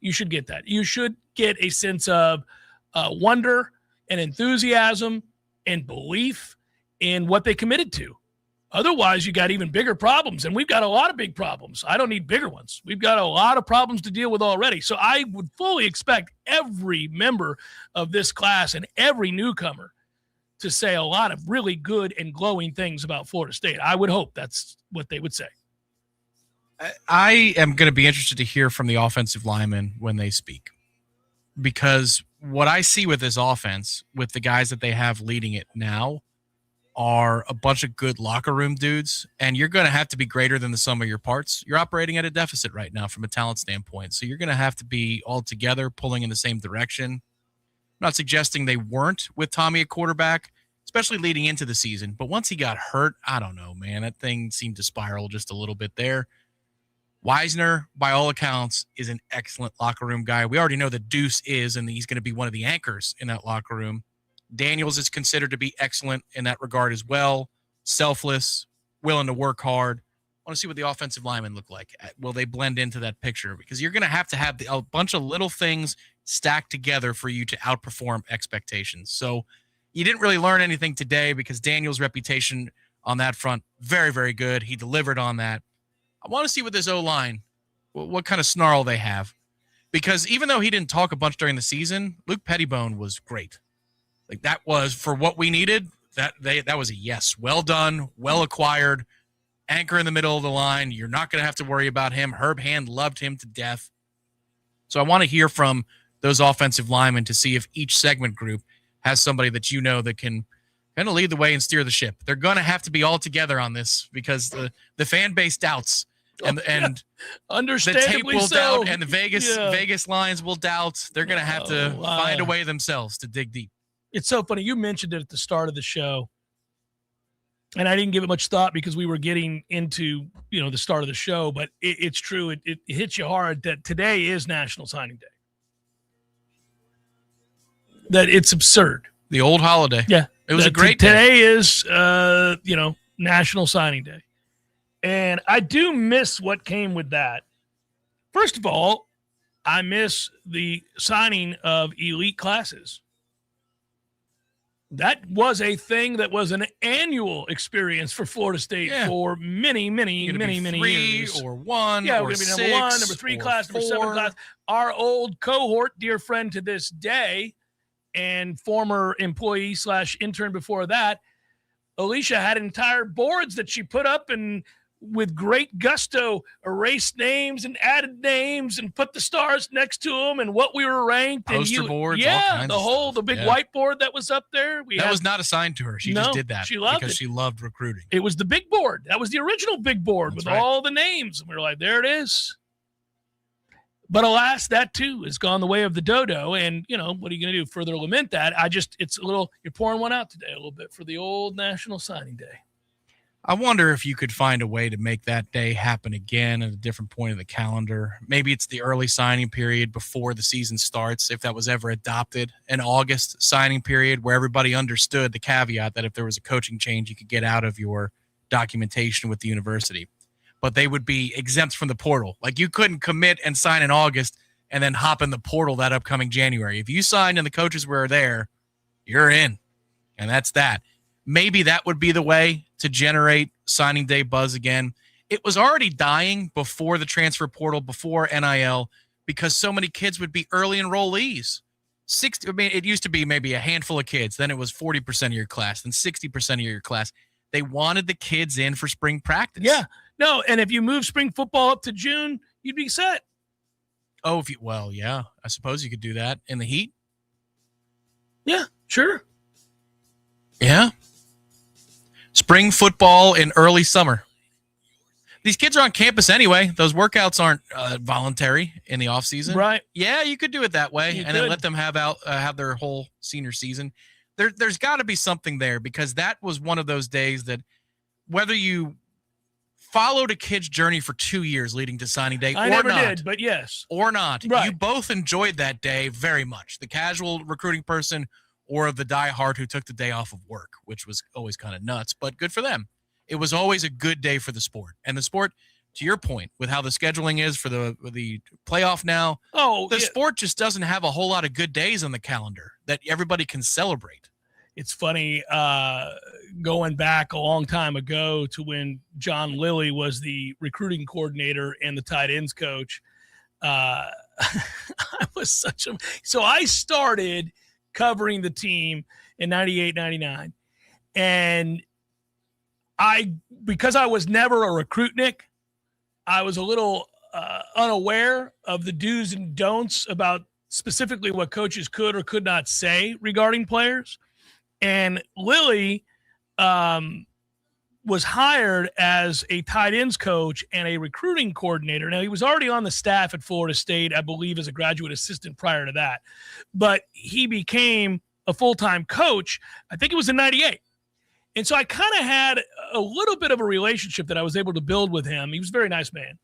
You should get that. You should get a sense of wonder and enthusiasm and belief in what they committed to. Otherwise, you got even bigger problems, and we've got a lot of big problems. I don't need bigger ones. We've got a lot of problems to deal with already. So I would fully expect every member of this class and every newcomer to say a lot of really good and glowing things about Florida State. I would hope that's what they would say. I am going to be interested to hear from the offensive linemen when they speak, because what I see with this offense, with the guys that they have leading it now, are a bunch of good locker room dudes, and you're going to have to be greater than the sum of your parts. You're operating at a deficit right now from a talent standpoint, so you're going to have to be all together, pulling in the same direction. I'm not suggesting they weren't with Tommy at quarterback, especially leading into the season, but once he got hurt, I don't know, man. That thing seemed to spiral just a little bit there. Wisner, by all accounts, is an excellent locker room guy. We already know that Deuce is, and he's going to be one of the anchors in that locker room. Daniels is considered to be excellent in that regard as well. Selfless, willing to work hard. I want to see what the offensive linemen look like. Will they blend into that picture? Because you're going to have a bunch of little things stacked together for you to outperform expectations. So you didn't really learn anything today because Daniels' reputation on that front, very, very good. He delivered on that. I want to see with this O-line, what kind of snarl they have. Because even though he didn't talk a bunch during the season, Luke Pettibone was great. Like, that was, for what we needed, that was a yes. Well done, well acquired, anchor in the middle of the line. You're not going to have to worry about him. Herb Hand loved him to death. So I want to hear from those offensive linemen to see if each segment group has somebody that you know that can kind of lead the way and steer the ship. They're going to have to be all together on this because the fan base doubts and the tape will doubt and the Vegas lines will doubt. They're going to have to find a way themselves to dig deep. It's so funny. You mentioned it at the start of the show, and I didn't give it much thought because we were getting into, the start of the show, but it's true. It hits you hard that today is National Signing Day. That it's absurd. The old holiday. Yeah. It was a great day. Today is, National Signing Day. And I do miss what came with that. First of all, I miss the signing of elite classes. That was a thing that was an annual experience for Florida State for many, many, many, many years. Or one, yeah, or we're going to be six, number 1, number 3 class, number 7 class. Our old cohort, dear friend to this day, and former employee / intern before that, Alicia had entire boards that she put up and with great gusto erased names and added names and put the stars next to them and what we were ranked. Poster boards, all kinds of the big whiteboard that was up there. That was not assigned to her. She just did that she loved because it. She loved recruiting. It was the big board. That was the original big board with all the names. And we were like, there it is. But alas, that too has gone the way of the dodo. And, what are you going to do? Further lament that. It's a little, you're pouring one out today a little bit for the old National Signing Day. I wonder if you could find a way to make that day happen again at a different point of the calendar. Maybe it's the early signing period before the season starts, if that was ever adopted, an August signing period where everybody understood the caveat that if there was a coaching change, you could get out of your documentation with the university. But they would be exempt from the portal. Like you couldn't commit and sign in August and then hop in the portal that upcoming January. If you signed and the coaches were there, you're in. And that's that. Maybe that would be the way to generate signing day buzz again. It was already dying before the transfer portal, before NIL, because so many kids would be early enrollees. It used to be maybe a handful of kids. Then it was 40% of your class, then 60% of your class. They wanted the kids in for spring practice. Yeah. No, and if you move spring football up to June, you'd be set. Oh, yeah. I suppose you could do that in the heat. Yeah, sure. Yeah. Spring football in early summer. These kids are on campus anyway. Those workouts aren't voluntary in the off season. Right. Yeah, you could do it that way then let them have their whole senior season. There's got to be something there because that was one of those days that whether you followed a kid's journey for 2 years leading to signing day I or never not. did, but yes. Or not. Right. You both enjoyed that day very much. The casual recruiting person or the diehard who took the day off of work, which was always kind of nuts, but good for them. It was always a good day for the sport. And the sport, to your point, with how the scheduling is for the playoff now, the sport just doesn't have a whole lot of good days on the calendar that everybody can celebrate. It's funny, going back a long time ago to when John Lilly was the recruiting coordinator and the tight ends coach. I was so I started covering the team in 98, 99. And because I was never a recruitnik, I was a little unaware of the do's and don'ts about specifically what coaches could or could not say regarding players. And Lilly was hired as a tight ends coach and a recruiting coordinator. Now, he was already on the staff at Florida State, I believe, as a graduate assistant prior to that. But he became a full-time coach, I think it was in 98. And so I kind of had a little bit of a relationship that I was able to build with him. He was a very nice man.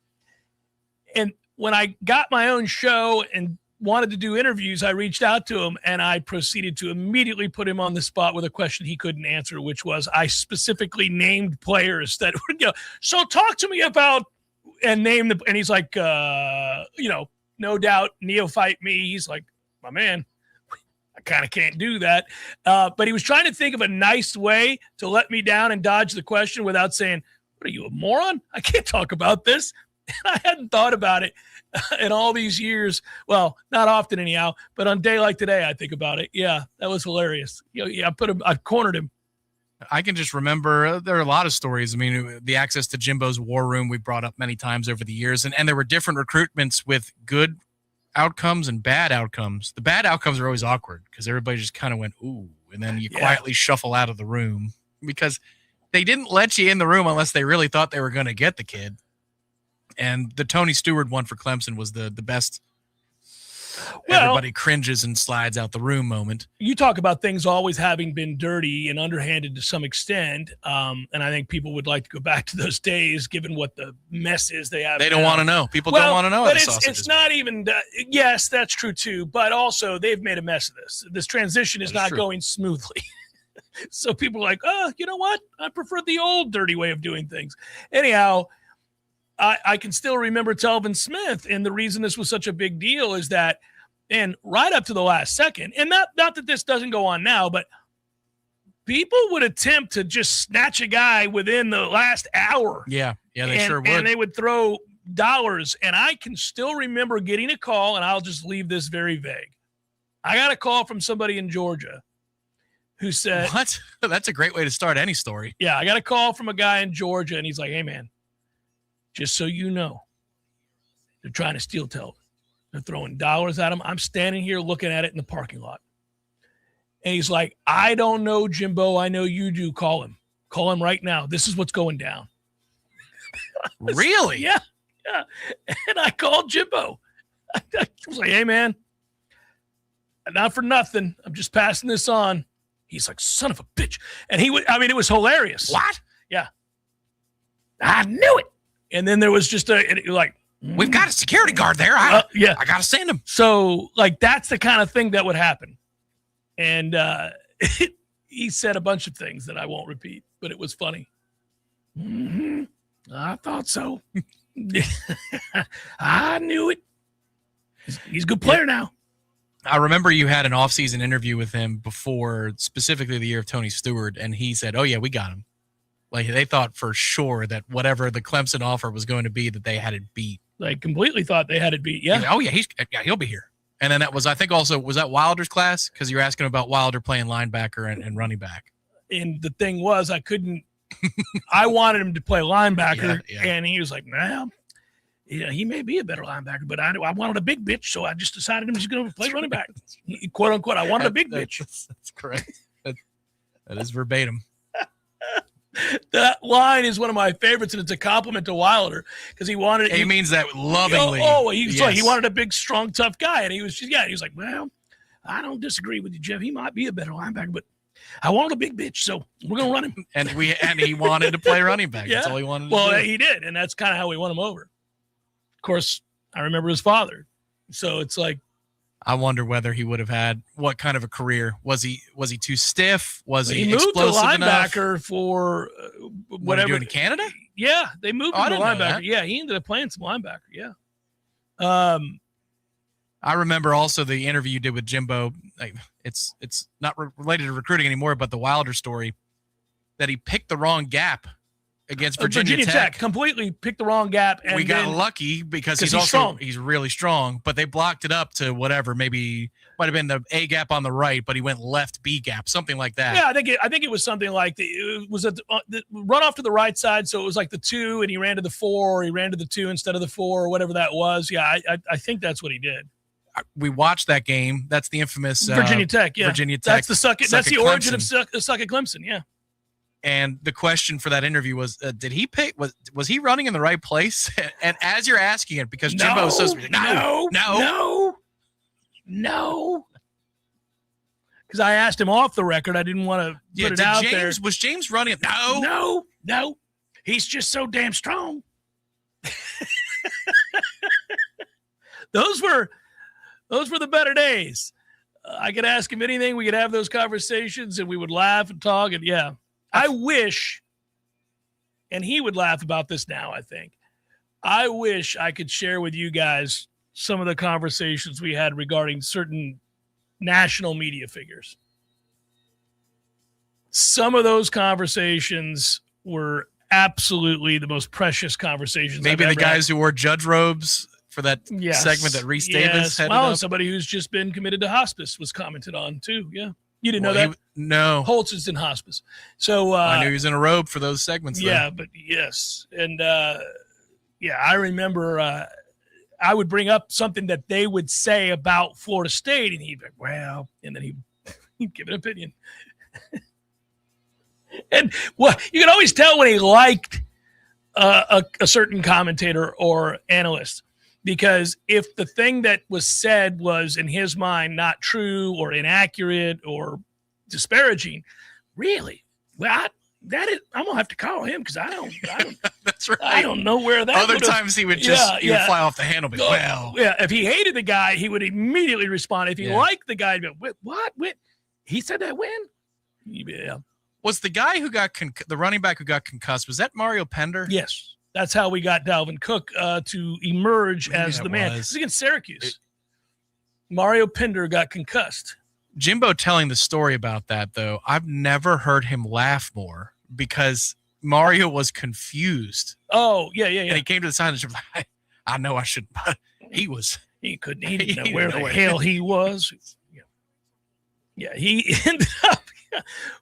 And when I got my own show and wanted to do interviews, I reached out to him and I proceeded to immediately put him on the spot with a question he couldn't answer, which was I specifically named players that would go, so talk to me about and name the, and he's like, no doubt neophyte me. He's like, my man, I kind of can't do that. But he was trying to think of a nice way to let me down and dodge the question without saying, what are you, a moron? I can't talk about this. And I hadn't thought about it in all these years. Well, not often anyhow, but on a day like today, I think about it. Yeah, that was hilarious. I cornered him. I can just remember there are a lot of stories. I mean, the access to Jimbo's war room we brought up many times over the years. And there were different recruitments with good outcomes and bad outcomes. The bad outcomes are always awkward because everybody just kind of went, ooh, and then you quietly shuffle out of the room because they didn't let you in the room unless they really thought they were going to get the kid. And the Tony Stewart one for Clemson was the best. Everybody cringes and slides out the room moment. You talk about things always having been dirty and underhanded to some extent, and I think people would like to go back to those days, given what the mess is they have. They don't want to know. People don't want to know. But it's not even. Yes, that's true too. But also, they've made a mess of this. This transition is not going smoothly. So people are like, oh, you know what? I prefer the old dirty way of doing things. Anyhow, I can still remember Telvin Smith, and the reason this was such a big deal is that, and right up to the last second, and not that this doesn't go on now, but people would attempt to just snatch a guy within the last hour. Yeah, they sure would. And they would throw dollars, and I can still remember getting a call, and I'll just leave this very vague. I got a call from somebody in Georgia who said... What? That's a great way to start any story. Yeah, I got a call from a guy in Georgia, and he's like, hey, man, just so you know, they're trying to steal Telvin. They're throwing dollars at him. I'm standing here looking at it in the parking lot. And he's like, I don't know, Jimbo. I know you do. Call him. Call him right now. This is what's going down. Really? Yeah. And I called Jimbo. I was like, hey, man, not for nothing. I'm just passing this on. He's like, son of a bitch. And it was hilarious. What? Yeah. I knew it. And then there was just we've got a security guard there. I got to send him. So, that's the kind of thing that would happen. And he said a bunch of things that I won't repeat, but it was funny. Mm-hmm. I thought so. I knew it. He's a good player now. I remember you had an off-season interview with him before, specifically the year of Tony Stewart, and he said, oh, yeah, we got him. Like, they thought for sure that whatever the Clemson offer was going to be, that they had it beat. They completely thought they had it beat, yeah. Oh, yeah, he'll be here. And then that was, I think also, was that Wilder's class? Because you were asking about Wilder playing linebacker and running back. And the thing was, I wanted him to play linebacker, and he was like, well, he may be a better linebacker, but I wanted a big bitch, so I just decided he's going to play running back. Quote, unquote, I wanted a big bitch. That's correct. That is verbatim. That line is one of my favorites, and it's a compliment to Wilder because he wanted. He means that lovingly. He wanted a big, strong, tough guy, and he was like, well, I don't disagree with you, Jeff. He might be a better linebacker, but I wanted a big bitch, so we're gonna run him. And he wanted to play running back. That's all he wanted to do. Well, he did, and that's kind of how we won him over. Of course, I remember his father, so it's like. I wonder whether he would have had what kind of a career. Was he too stiff? Was he moved explosive to linebacker enough? For whatever. What are you doing in Canada? Yeah, they moved him to linebacker. Yeah, he ended up playing some linebacker. Yeah. I remember also the interview you did with Jimbo. Like, it's not related to recruiting anymore, but the Wilder story that he picked the wrong gap against Virginia Tech. Completely picked the wrong gap. And we got lucky because he's really strong, but they blocked it up to whatever, maybe might have been the A gap on the right, but he went left B gap, something like that. Yeah, I think it was something like it was the run off to the right side, so it was like the 2, and he ran to the 4, or he ran to the 2 instead of the 4, or whatever that was. Yeah, I think that's what he did. We watched that game. That's the infamous Virginia Tech. Yeah, Virginia Tech. That's the origin of suck at Clemson. Yeah. And the question for that interview was, did he pick, was he running in the right place? And as you're asking it, because Jimbo says, no. Because I asked him off the record. I didn't want to put it out there. Was James running? No. He's just so damn strong. Those were the better days. I could ask him anything. We could have those conversations, and we would laugh and talk. And yeah. I wish, and he would laugh about this now, I think. I wish I could share with you guys some of the conversations we had regarding certain national media figures. Some of those conversations were absolutely the most precious conversations. Maybe the guys who wore judge robes for that segment that Reese Davis headed up. Somebody who's just been committed to hospce was commented on too, yeah. You didn't know that? No. Holtz is in hospice. So I knew he was in a robe for those segments. Yeah, but yes. And I remember I would bring up something that they would say about Florida State, and he'd be like, well, and then he'd give an opinion. And well, you can always tell when he liked a certain commentator or analyst, because if the thing that was said was in his mind not true or inaccurate or disparaging, really, well, I'm gonna have to call him because I don't. That's right. I don't know where that. Other times he would just he would fly off the handle. Well, yeah. If he hated the guy, he would immediately respond. If he liked the guy, he'd be like, what? He said that when? Yeah. Was the guy who got the running back who got concussed? Was that Mario Pender? Yes. That's how we got Dalvin Cook to emerge as the man. This is against Syracuse. Mario Pender got concussed. Jimbo telling the story about that, though, I've never heard him laugh more because Mario was confused. Oh, yeah. And he came to the side and was like, I know I shouldn't, but he didn't know where the hell he was. Yeah, he ended up.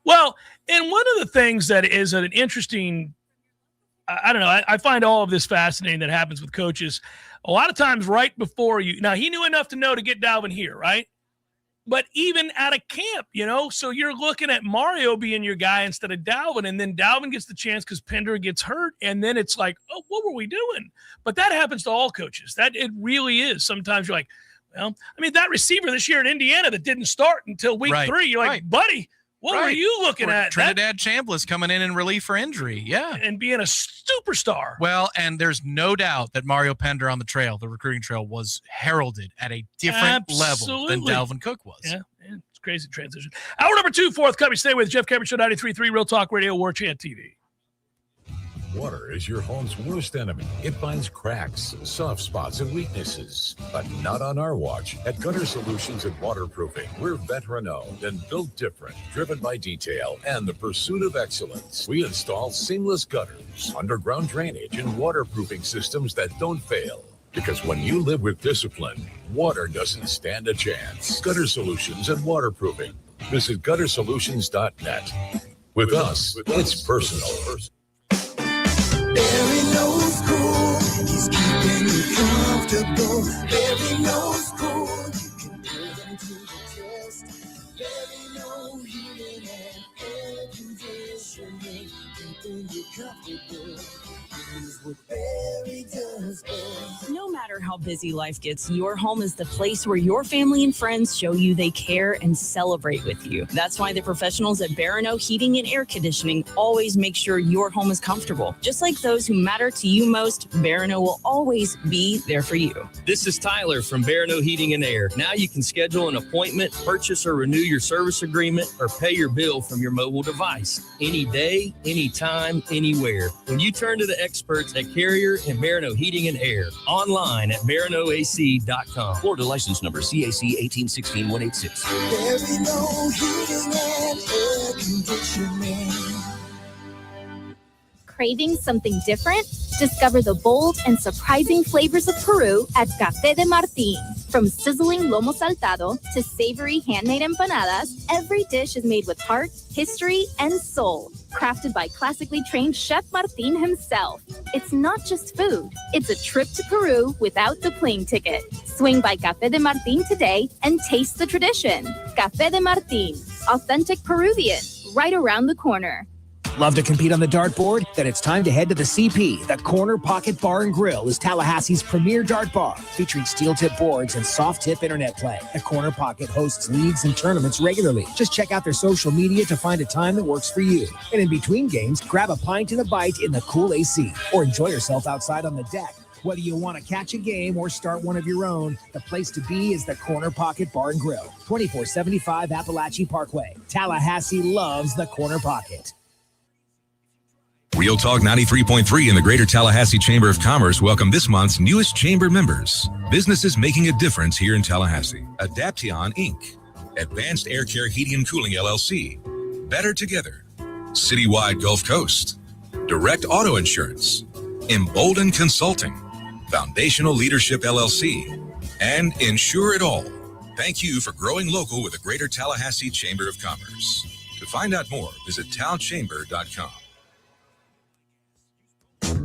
Well, and one of the things that is an interesting, I don't know, I find all of this fascinating that happens with coaches. A lot of times right before now he knew enough to know to get Dalvin here, right? But even out of camp, so you're looking at Mario being your guy instead of Dalvin, and then Dalvin gets the chance because Pender gets hurt, and then it's like, oh, what were we doing? But that happens to all coaches. That it really is. Sometimes you're like, well, I mean, that receiver this year in Indiana that didn't start until week 3, you're like, buddy, what were you looking at? Trinidad Chambliss coming in relief for injury. Yeah. And being a superstar. Well, and there's no doubt that Mario Pender on the recruiting trail, was heralded at a different level than Dalvin Cook was. Yeah, it's crazy transition. Hour number 2, forthcoming. Stay with Jeff Cameron Show, 93.3 Real Talk Radio, Warchant TV. Water is your home's worst enemy. It finds cracks, soft spots, and weaknesses. But not on our watch. At Gutter Solutions and Waterproofing, we're veteran-owned and built different, driven by detail and the pursuit of excellence. We install seamless gutters, underground drainage, and waterproofing systems that don't fail. Because when you live with discipline, water doesn't stand a chance. Gutter Solutions and Waterproofing. Visit guttersolutions.net. With us, it's personal. Barry knows cool. He's keeping you comfortable. Barry knows cool. You can put him to the test. Barry knows heating and air conditioning. Keeping you comfortable. Here's what Barry does best. No matter how busy life gets, your home is the place where your family and friends show you they care and celebrate with you. That's why the professionals at Barano Heating and Air Conditioning always make sure your home is comfortable. Just like those who matter to you most, Barano will always be there for you. This is Tyler from Barano Heating and Air. Now you can schedule an appointment, purchase or renew your service agreement, or pay your bill from your mobile device. Any day, anytime, anywhere. When you turn to the experts at Carrier and Barano Heating and Air, online at baranoac.com. Florida license number CAC 1816186. Barry knows heating and air conditioning. Craving something different? Discover the bold and surprising flavors of Peru at Café de Martín. From sizzling lomo saltado to savory handmade empanadas, every dish is made with heart, history, and soul. Crafted by classically trained Chef Martín himself. It's not just food. It's a trip to Peru without the plane ticket. Swing by Café de Martín today and taste the tradition. Café de Martín, authentic Peruvian, right around the corner. Love to compete on the dartboard? Then it's time to head to the CP. The Corner Pocket Bar and Grill is Tallahassee's premier dart bar, featuring steel tip boards and soft tip internet play. The Corner Pocket hosts leagues and tournaments regularly. Just check out their social media to find a time that works for you. And in between games, grab a pint and a bite in the cool AC, or enjoy yourself outside on the deck. Whether you want to catch a game or start one of your own, the place to be is the Corner Pocket Bar and Grill, 2475 Appalachian Parkway. Tallahassee loves the Corner Pocket. Real Talk 93.3 and the Greater Tallahassee Chamber of Commerce welcome this month's newest chamber members. Businesses making a difference here in Tallahassee. Adaption Inc., Advanced Air Care Heating and Cooling LLC, Better Together, Citywide Gulf Coast, Direct Auto Insurance, Embolden Consulting, Foundational Leadership LLC, and Insure It All. Thank you for growing local with the Greater Tallahassee Chamber of Commerce. To find out more, visit talchamber.com.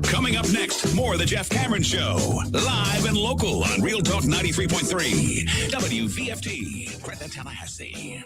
Coming up next, more of the Jeff Cameron Show. Live and local on Real Talk 93.3. WVFT. Greta, Tallahassee.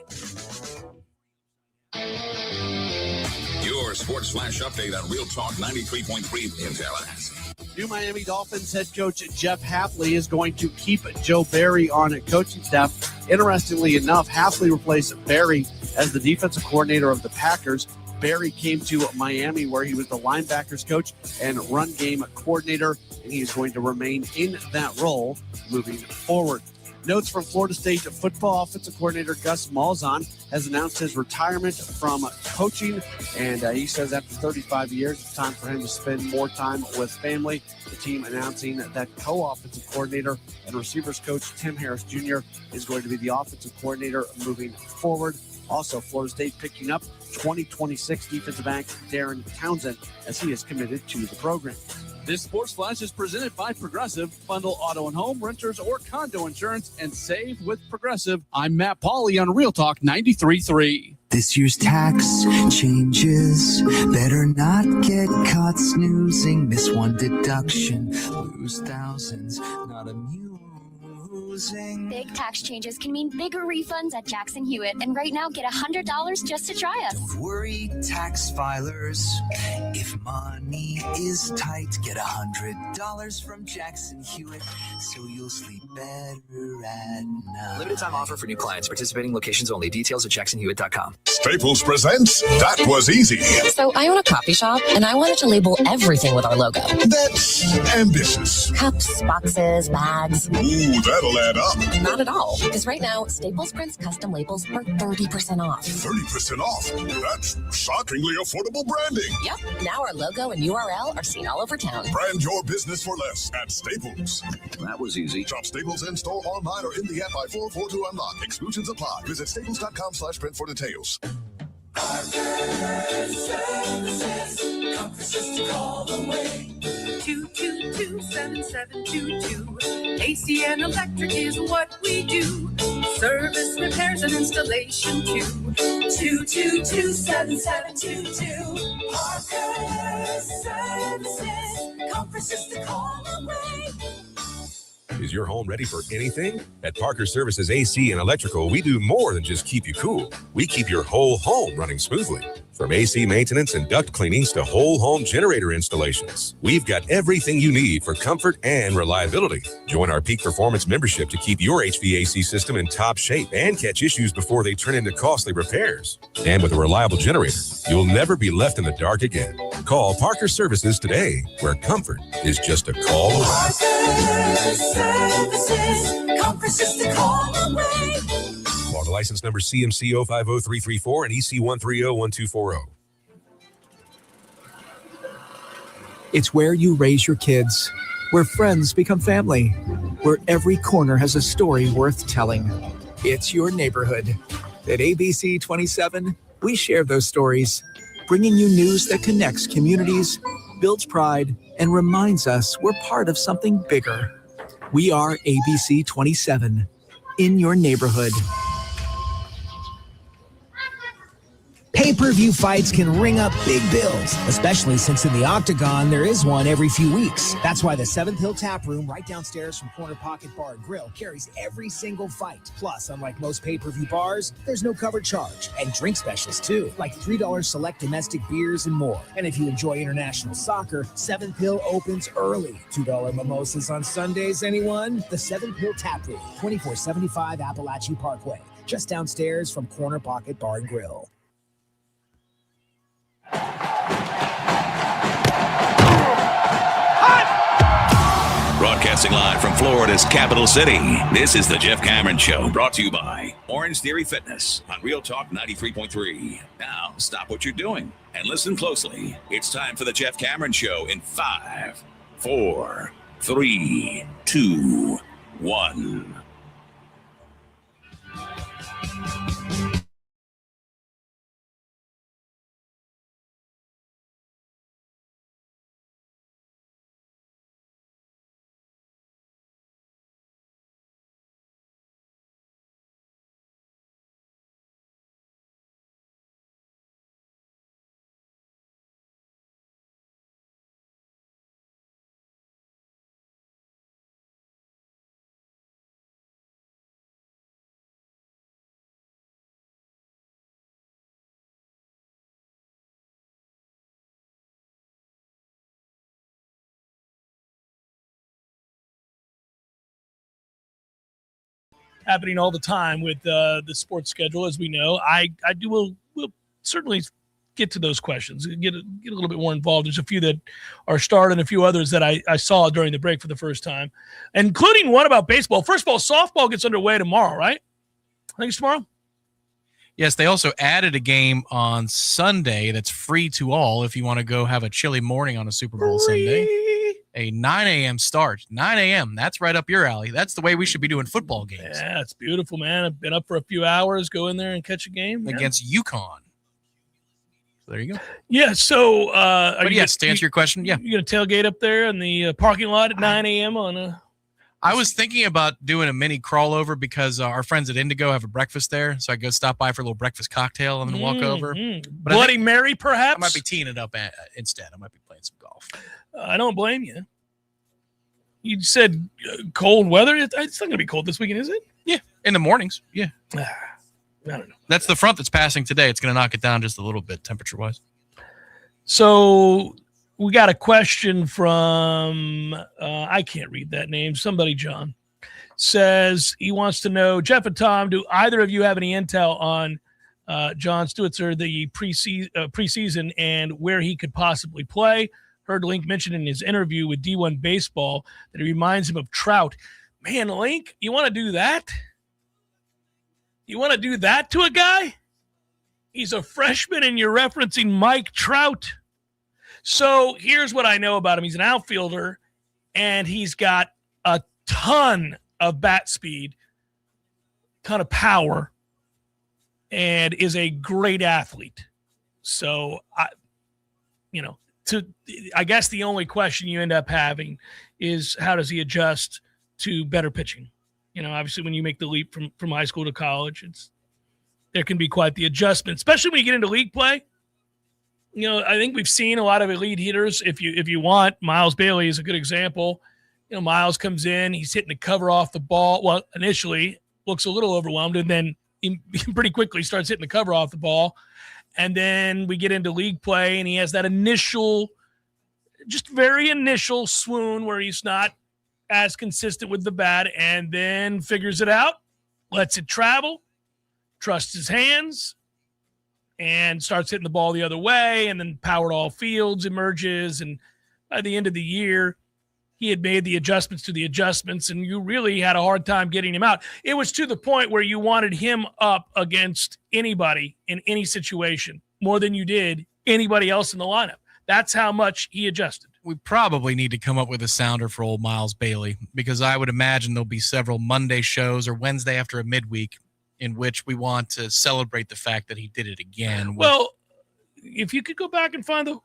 Your Sports Flash update on Real Talk 93.3 in Tallahassee. New Miami Dolphins head coach Jeff Hafley is going to keep Joe Barry on coaching staff. Interestingly enough, Hafley replaced Barry as the defensive coordinator of the Packers. Barry came to Miami where he was the linebackers coach and run game coordinator, and he is going to remain in that role moving forward. Notes from Florida State football offensive coordinator Gus Malzahn has announced his retirement from coaching, and he says after 35 years, it's time for him to spend more time with family. The team announcing that co-offensive coordinator and receivers coach Tim Harris Jr. is going to be the offensive coordinator moving forward. Also, Florida State picking up 2026 defensive back Darren Townsend as he is committed to the program. This Sports Flash is presented by Progressive. Bundle auto and home, renters, or condo insurance and save with Progressive. I'm Matt Pauley on Real Talk 93.3. This year's tax changes. Better not get caught snoozing. Miss one deduction, lose thousands. Not amusing. Big tax changes can mean bigger refunds at Jackson Hewitt. And right now, get $100 just to try us. Don't worry, tax filers. If money is tight, get $100 from Jackson Hewitt, so you'll sleep better at night. Limited time offer for new clients. Participating locations only. Details at jacksonhewitt.com. Staples presents That Was Easy. So I own a coffee shop, and I wanted to label everything with our logo. That's ambitious. Cups, boxes, bags. Ooh, that'll add up. Not at all, because right now, Staples Prints custom labels are 30% off. 30% off? That's shockingly affordable branding. Yep, now our logo and URL are seen all over town. Brand your business for less at Staples. That was easy. Shop Staples in store, online, or in the app by 442 Unlock. Exclusions apply. Visit staples.com/print for details. Call away. 222-7722. AC and electric is what we do. Service, repairs, and installation too. 222-7722. Parker Services. Comfort is the call away. Is your home ready for anything? At Parker Services AC and Electrical, we do more than just keep you cool. We keep your whole home running smoothly. From AC maintenance and duct cleanings to whole home generator installations, we've got everything you need for comfort and reliability. Join our Peak Performance membership to keep your HVAC system in top shape and catch issues before they turn into costly repairs. And with a reliable generator, you'll never be left in the dark again. Call Parker Services today, where comfort is just a call away. Parker Services. Comfort is the call away. Florida license number CMC 050334 and EC 1301240. It's where you raise your kids, where friends become family, where every corner has a story worth telling. It's your neighborhood. At ABC 27, we share those stories, bringing you news that connects communities, builds pride, and reminds us we're part of something bigger. We are ABC 27, in your neighborhood. Pay-per-view fights can ring up big bills, especially since in the Octagon, there is one every few weeks. That's why the Seventh Hill Tap Room right downstairs from Corner Pocket Bar and Grill carries every single fight. Plus, unlike most pay-per-view bars, there's no cover charge. And drink specials, too, like $3 select domestic beers and more. And if you enjoy international soccer, Seventh Hill opens early. $2 mimosas on Sundays, anyone? The Seventh Hill Tap Room, 2475 Appalachie Parkway, just downstairs from Corner Pocket Bar and Grill. Broadcasting live from Florida's capital city, this is the Jeff Cameron Show, brought to you by Orange Theory Fitness on Real Talk 93.3. Now, stop what you're doing and listen closely. It's time for the Jeff Cameron Show in 5, 4, 3, 2, 1. happening all the time with the sports schedule, as we know. We'll certainly get to those questions, get a little bit more involved. There's a few that are starred and a few others that I saw during the break for the first time, including one about baseball. First of all, softball gets underway tomorrow, right? I think it's tomorrow. Yes, they also added a game on Sunday that's free to all if you want to go have a chilly morning on a Super Bowl Sunday. A 9 a.m. start. 9 a.m. That's right up your alley. That's the way we should be doing football games. Yeah, it's beautiful, man. I've been up for a few hours. Go in there and catch a game. Against UConn. So there you go. Yeah, so but yes, to answer your question, yeah. You going to tailgate up there in the parking lot at 9 a.m. on a... I was thinking about doing a mini crawl over because our friends at Indigo have a breakfast there. So I go stop by for a little breakfast cocktail and then walk over. But Bloody Mary, perhaps? I might be teeing it up instead. I might be playing some golf. I don't blame you. You said cold weather. It's not going to be cold this weekend, is it? Yeah, in the mornings. Yeah. I don't know. That's the front that's passing today. It's going to knock it down just a little bit temperature-wise. So we got a question from, I can't read that name. Somebody, John, says he wants to know, Jeff and Tom, do either of you have any intel on John Stewitzer, the preseason, and where he could possibly play? Heard Link mention in his interview with D1 Baseball that it reminds him of Trout. Man, Link, you want to do that? You want to do that to a guy? He's a freshman and you're referencing Mike Trout. So here's what I know about him. He's an outfielder and he's got a ton of bat speed, ton of power, and is a great athlete. So, I guess the only question you end up having is how does he adjust to better pitching? Obviously when you make the leap from high school to college, there can be quite the adjustment, especially when you get into league play. I think we've seen a lot of elite hitters. If you want, Miles Bailey is a good example. Miles comes in, he's hitting the cover off the ball. Well, initially looks a little overwhelmed, and then he pretty quickly starts hitting the cover off the ball. And then we get into league play, and he has that very initial swoon where he's not as consistent with the bat, and then figures it out, lets it travel, trusts his hands, and starts hitting the ball the other way, and then Powered All Fields emerges, and by the end of the year, he had made the adjustments to the adjustments, and you really had a hard time getting him out. It was to the point where you wanted him up against anybody in any situation more than you did anybody else in the lineup. That's how much he adjusted. We probably need to come up with a sounder for old Miles Bailey, because I would imagine there'll be several Monday shows or Wednesday after a midweek in which we want to celebrate the fact that he did it again. Well, if you could go back and find the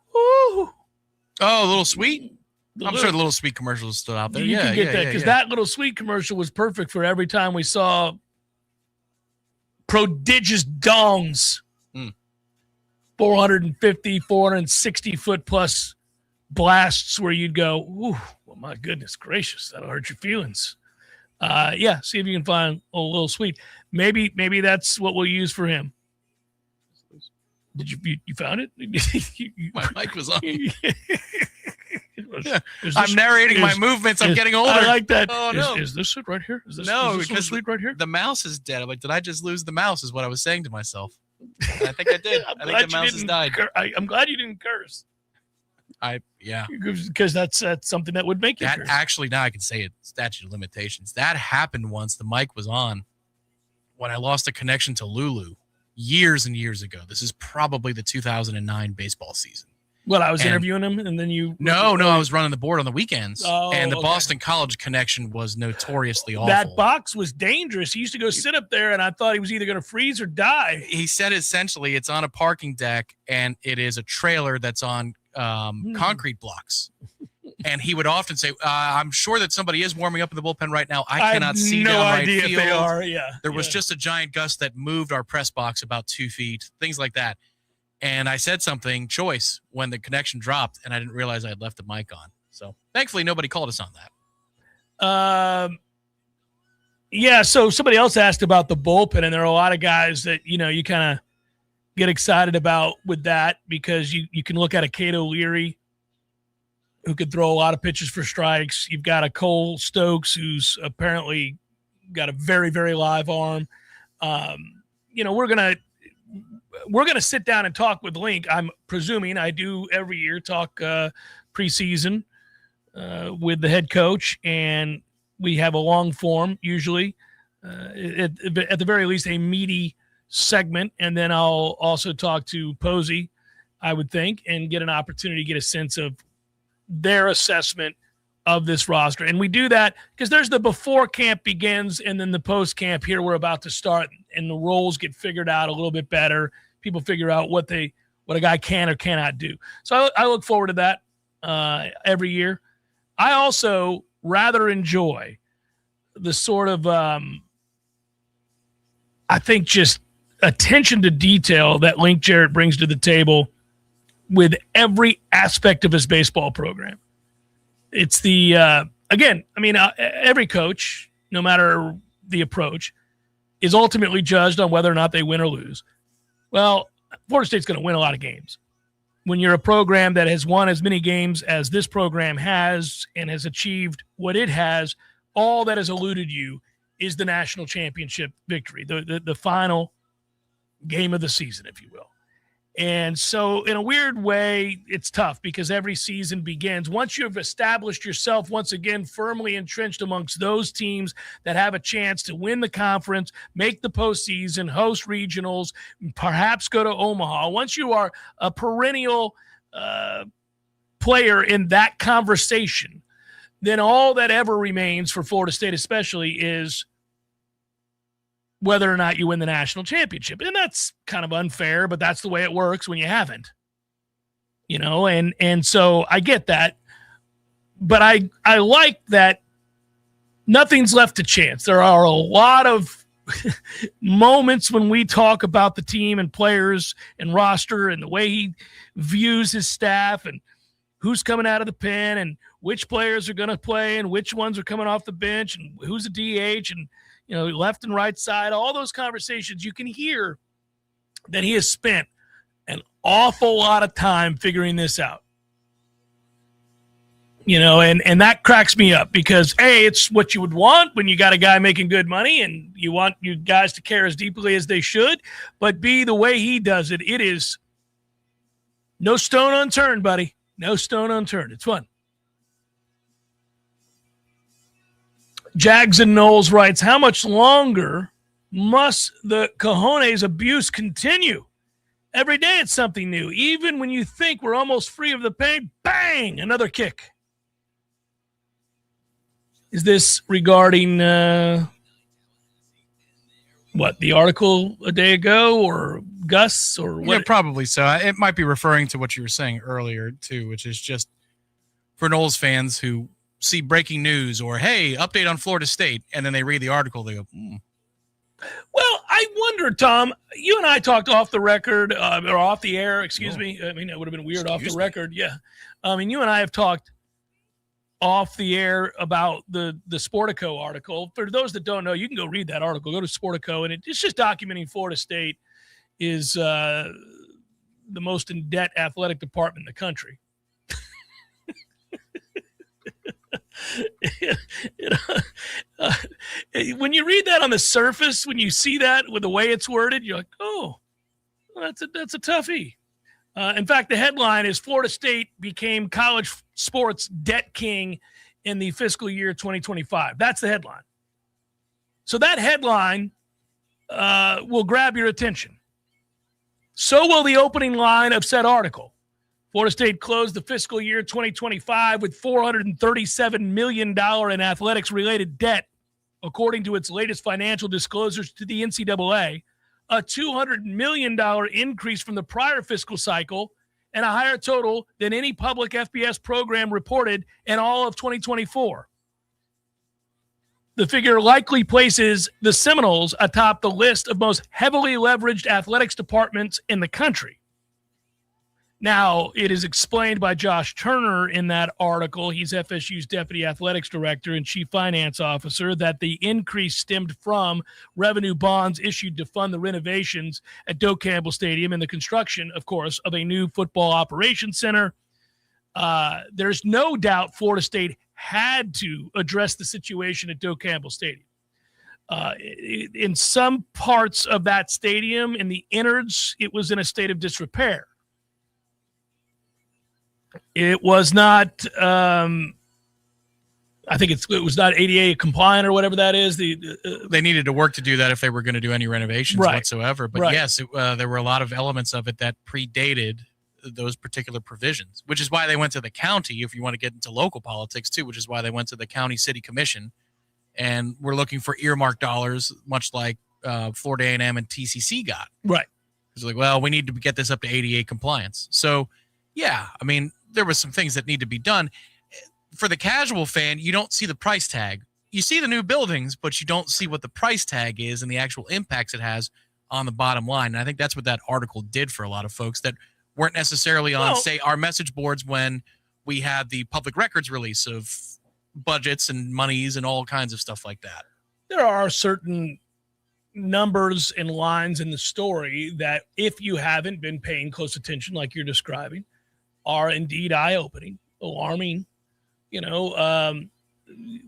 Little Sweet. I'm sure the Little Sweet commercial is still out there. You can get that, because that Little Sweet commercial was perfect for every time we saw prodigious dongs, 450, 460 foot plus blasts where you'd go, ooh, well, my goodness gracious, that'll hurt your feelings. See if you can find a Little Sweet. Maybe that's what we'll use for him. Did you found it? My mic was on. I'm narrating my movements. I'm getting older. I like that. Oh, no. Is this it right here? Is this because Sweet right here? The mouse is dead. I'm like, did I just lose the mouse? Is what I was saying to myself. And I think I did. I think the mouse has died. I'm glad you didn't curse. Because that's something that would make you curse. Actually, now I can say it. Statute of limitations. That happened once. The mic was on when I lost a connection to Lulu years and years ago. This is probably the 2009 baseball season. Well, I was interviewing him, and then you... No, I was running the board on the weekends, and the Boston College connection was notoriously awful. That box was dangerous. He used to go sit up there, and I thought he was either going to freeze or die. He said essentially it's on a parking deck, and it is a trailer that's on concrete blocks. And he would often say, I'm sure that somebody is warming up in the bullpen right now. I cannot see down right field. If they are, yeah. There was just a giant gust that moved our press box about 2 feet, things like that. And I said something choice when the connection dropped, and I didn't realize I had left the mic on. So thankfully, nobody called us on that. So somebody else asked about the bullpen, and there are a lot of guys that, you kind of get excited about with that, because you can look at a Cato Leary who could throw a lot of pitches for strikes. You've got a Cole Stokes who's apparently got a very, very live arm. We're gonna sit down and talk with Link. I'm presuming I do every year talk preseason with the head coach, and we have a long form usually, at the very least a meaty segment, and then I'll also talk to Posey, I would think, and get an opportunity to get a sense of their assessment of this roster. And we do that because there's the before camp begins and then the post camp here we're about to start, and the roles get figured out a little bit better. People figure out what a guy can or cannot do. So I look forward to that every year. I also rather enjoy the sort of I think just attention to detail that Link Jarrett brings to the table with every aspect of his baseball program. It's the every coach, no matter the approach, is ultimately judged on whether or not they win or lose. Well, Florida State's going to win a lot of games. When you're a program that has won as many games as this program has and has achieved what it has, all that has eluded you is the national championship victory, the final game of the season, if you will. And so in a weird way, it's tough because every season begins. Once you've established yourself once again firmly entrenched amongst those teams that have a chance to win the conference, make the postseason, host regionals, perhaps go to Omaha. Once you are a perennial player in that conversation, then all that ever remains for Florida State especially is whether or not you win the national championship. And that's kind of unfair, but that's the way it works when you haven't. And so I get that. But I like that nothing's left to chance. There are a lot of moments when we talk about the team and players and roster and the way he views his staff and who's coming out of the pen and which players are going to play and which ones are coming off the bench and who's a DH and left and right side, all those conversations. You can hear that he has spent an awful lot of time figuring this out. And that cracks me up because, A, it's what you would want when you got a guy making good money and you want you guys to care as deeply as they should. But B, the way he does it, it is no stone unturned, buddy. No stone unturned. It's fun. Jags and Knowles writes, how much longer must the cojones abuse continue? Every day it's something new. Even when you think we're almost free of the pain, bang, another kick. Is this regarding the article a day ago or Gus or what? Yeah, probably so. It might be referring to what you were saying earlier too, which is just for Knowles fans who see breaking news or, hey, update on Florida State, and then they read the article, they go, Well, I wonder, Tom, you and I talked off the record, or off the air, excuse me. I mean, it would have been weird off the record. Yeah. I mean, you and I have talked off the air about the Sportico article. For those that don't know, you can go read that article. Go to Sportico, and it's just documenting Florida State is the most in-debt athletic department in the country. When you read that on the surface, when you see that with the way it's worded, you're like, oh, well, that's a toughie. In fact, the headline is Florida State became college sports debt king in the fiscal year 2025. That's the headline. So that headline will grab your attention. So will the opening line of said article. Florida State closed the fiscal year 2025 with $437 million in athletics-related debt, according to its latest financial disclosures to the NCAA, a $200 million increase from the prior fiscal cycle, and a higher total than any public FBS program reported in all of 2024. The figure likely places the Seminoles atop the list of most heavily leveraged athletics departments in the country. Now, it is explained by Josh Turner in that article. He's FSU's deputy athletics director and chief finance officer, that the increase stemmed from revenue bonds issued to fund the renovations at Doak Campbell Stadium and the construction, of course, of a new football operations center. There's no doubt Florida State had to address the situation at Doak Campbell Stadium. In some parts of that stadium, in the innards, it was in a state of disrepair. It was not, I think it was not ADA compliant or whatever that is. They needed to work to do that if they were going to do any renovations whatsoever. But yes, there were a lot of elements of it that predated those particular provisions, which is why they went to the county, if you want to get into local politics too, which is why they went to the county city commission and we're looking for earmark dollars, much like Florida A&M and TCC got. Right. It's like, well, we need to get this up to ADA compliance. So, yeah, I mean, there were some things that need to be done. For the casual fan, you don't see the price tag. You see the new buildings, but you don't see what the price tag is and the actual impacts it has on the bottom line. And I think that's what that article did for a lot of folks that weren't necessarily on, say, our message boards when we had the public records release of budgets and monies and all kinds of stuff like that. There are certain numbers and lines in the story that, if you haven't been paying close attention like you're describing, are indeed eye-opening, alarming. You know,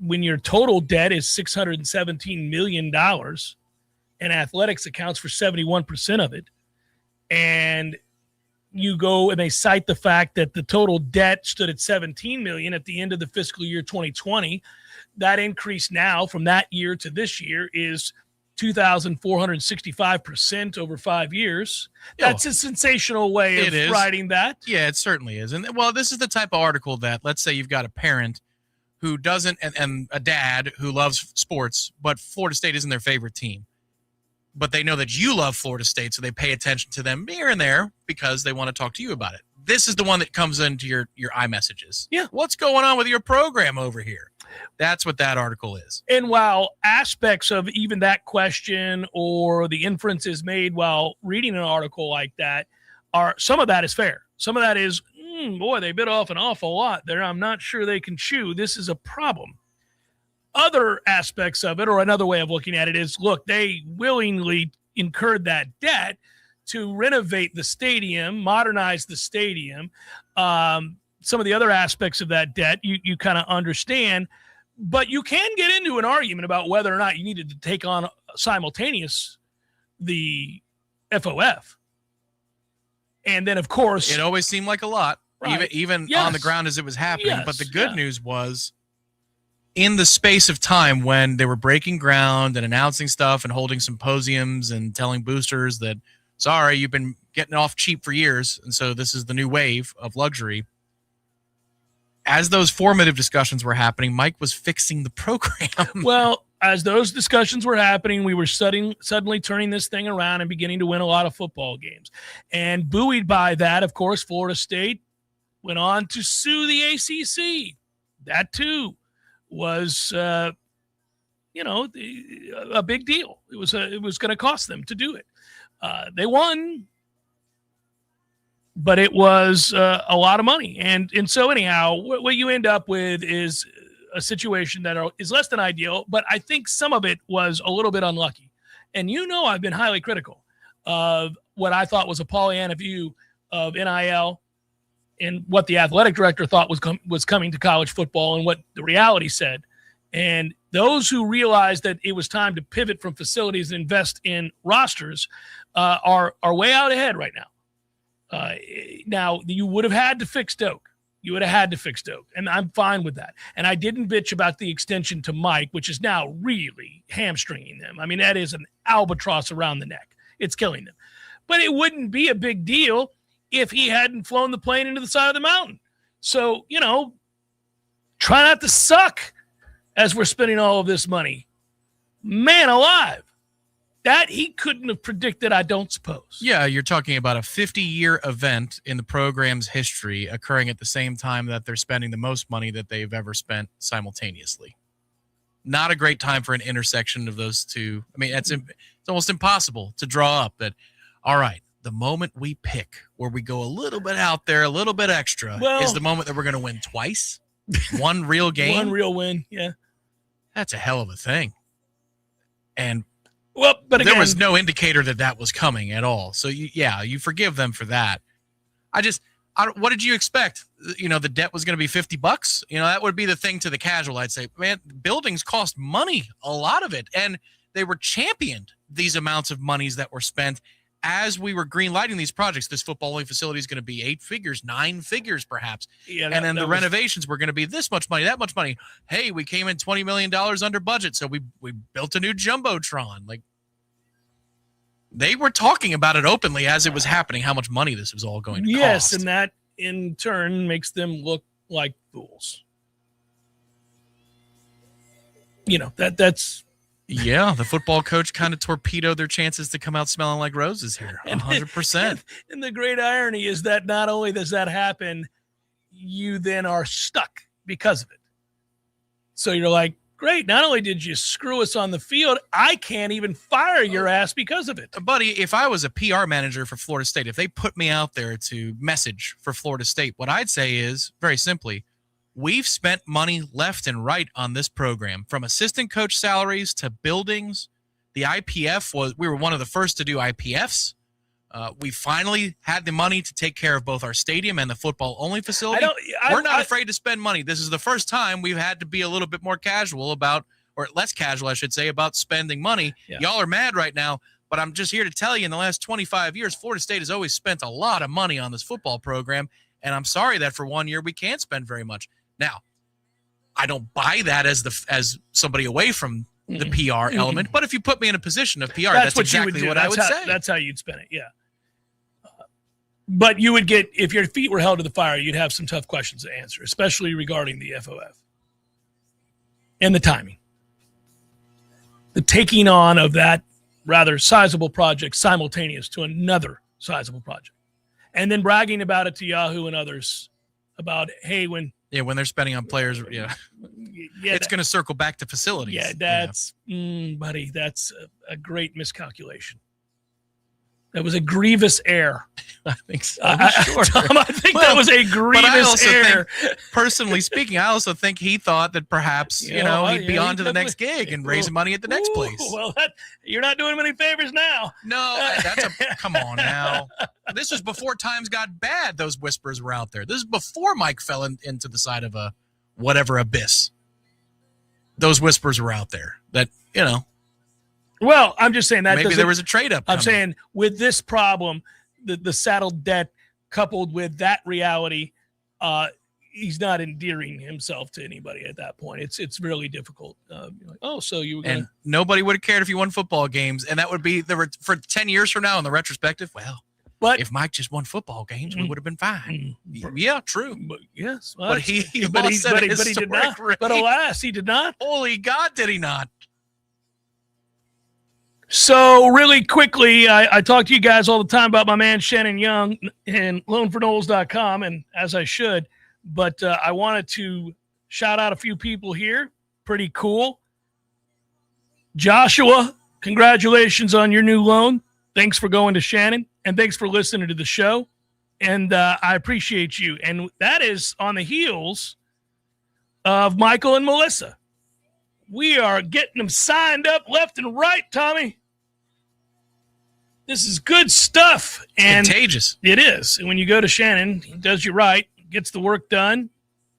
when your total debt is $617 million and athletics accounts for 71% of it, and you go and they cite the fact that the total debt stood at $17 million at the end of the fiscal year 2020, that increase now from that year to this year is 2,465% over 5 years. That's a sensational way of writing that. Yeah, it certainly is. And well, this is the type of article that, let's say you've got a parent who doesn't, and a dad who loves sports, but Florida State isn't their favorite team. But they know that you love Florida State, so they pay attention to them here and there because they want to talk to you about it. This is the one that comes into your iMessages. Yeah. What's going on with your program over here? That's what that article is. And while aspects of even that question or the inferences made while reading an article like that are, some of that is fair. Some of that is, boy, they bit off an awful lot there. I'm not sure they can chew. This is a problem. Other aspects of it, or another way of looking at it, is, look, they willingly incurred that debt to renovate the stadium, modernize the stadium. Some of the other aspects of that debt you kind of understand, but you can get into an argument about whether or not you needed to take on simultaneous the FOF. And then, of course, it always seemed like a lot, right, even on the ground as it was happening. But the good news was, in the space of time when they were breaking ground and announcing stuff and holding symposiums and telling boosters that, sorry, you've been getting off cheap for years, and so this is the new wave of luxury. As those formative discussions were happening, Mike was fixing the program. Well, as those discussions were happening, we were suddenly turning this thing around and beginning to win a lot of football games. And buoyed by that, of course, Florida State went on to sue the ACC. That, too, was, a big deal. It was going to cost them to do it. They won, but it was a lot of money. And so anyhow, what you end up with is a situation that is less than ideal, but I think some of it was a little bit unlucky. And I've been highly critical of what I thought was a Pollyanna view of NIL and what the athletic director thought was coming to college football and what the reality said. And those who realized that it was time to pivot from facilities and invest in rosters are way out ahead right now. Now, you would have had to fix Doak. You would have had to fix Doak, and I'm fine with that. And I didn't bitch about the extension to Mike, which is now really hamstringing them. I mean, that is an albatross around the neck. It's killing them. But it wouldn't be a big deal if he hadn't flown the plane into the side of the mountain. So, try not to suck as we're spending all of this money. Man alive. That he couldn't have predicted, I don't suppose. Yeah, you're talking about a 50-year event in the program's history occurring at the same time that they're spending the most money that they've ever spent simultaneously. Not a great time for an intersection of those two. I mean, it's almost impossible to draw up that, all right, the moment we pick where we go a little bit out there, a little bit extra, is the moment that we're going to win twice. One real game. One real win, yeah. That's a hell of a thing. And but again, there was no indicator that was coming at all. So, you forgive them for that. What did you expect? The debt was going to be $50. That would be the thing to the casual. I'd say, man, buildings cost money, a lot of it. And they were championed these amounts of monies that were spent as we were green lighting these projects. This football only facility is going to be 8 figures, 9 figures, perhaps. Yeah, and then the renovations were going to be this much money, that much money. Hey, we came in $20 million under budget, so we built a new Jumbotron. Like, they were talking about it openly as it was happening, how much money this was all going to cost. And that in turn makes them look like fools. You know, that's yeah, the football coach kind of torpedoed their chances to come out smelling like roses here. 100%. And the great irony is that not only does that happen, you then are stuck because of it. So you're like, great, not only did you screw us on the field, I can't even fire your ass because of it. Buddy, if I was a PR manager for Florida State, if they put me out there to message for Florida State, what I'd say is, very simply, we've spent money left and right on this program, from assistant coach salaries to buildings. The IPF we were one of the first to do IPFs. We finally had the money to take care of both our stadium and the football only facility. We're not afraid to spend money. This is the first time we've had to be a little bit more casual about, or less casual, I should say, about spending money. Yeah. Y'all are mad right now, but I'm just here to tell you, in the last 25 years, Florida State has always spent a lot of money on this football program. And I'm sorry that for 1 year we can't spend very much. Now, I don't buy that as somebody away from the PR element, but if you put me in a position of PR, that's exactly what I would say. That's how you'd spend it, yeah. But you would get, if your feet were held to the fire, you'd have some tough questions to answer, especially regarding the FOF and the timing. The taking on of that rather sizable project simultaneous to another sizable project. And then bragging about it to Yahoo and others about, hey, when they're spending on players, it's going to circle back to facilities. Yeah, that's, buddy, that's a great miscalculation. That was a grievous error. I think so. Sure. Tom, I think that was a grievous error. Personally speaking, I also think he thought that perhaps, he'd be on to the next gig and raising money at the next place. Well, you're not doing him any favors now. No, come on now. This was before times got bad. Those whispers were out there. This is before Mike fell into the side of a whatever abyss. Those whispers were out there that, Well, I'm just saying that maybe there was a trade-up. I'm saying with this problem, the saddled debt coupled with that reality, he's not endearing himself to anybody at that point. It's really difficult. So you were going and nobody would have cared if you won football games, and that would be for 10 years from now in the retrospective. Well, but if Mike just won football games, we would have been fine. Yeah, true. But yes, well, but he did not. But alas, he did not. Holy God, did he not? So really quickly, I talk to you guys all the time about my man Shannon Young and loanforknowles.com, and as I should, but I wanted to shout out a few people here. Pretty cool. Joshua, congratulations on your new loan. Thanks for going to Shannon, and thanks for listening to the show. And I appreciate you. And that is on the heels of Michael and Melissa. We are getting them signed up left and right, Tommy. This is good stuff. And contagious. It is. And when you go to Shannon, he does you right, gets the work done,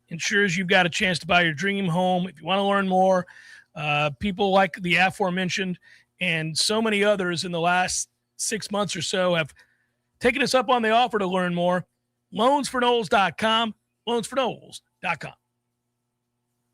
ensures you've got a chance to buy your dream home. If you want to learn more, people like the aforementioned and so many others in the last 6 months or so have taken us up on the offer to learn more. Loansforknowles.com, loansforknowles.com.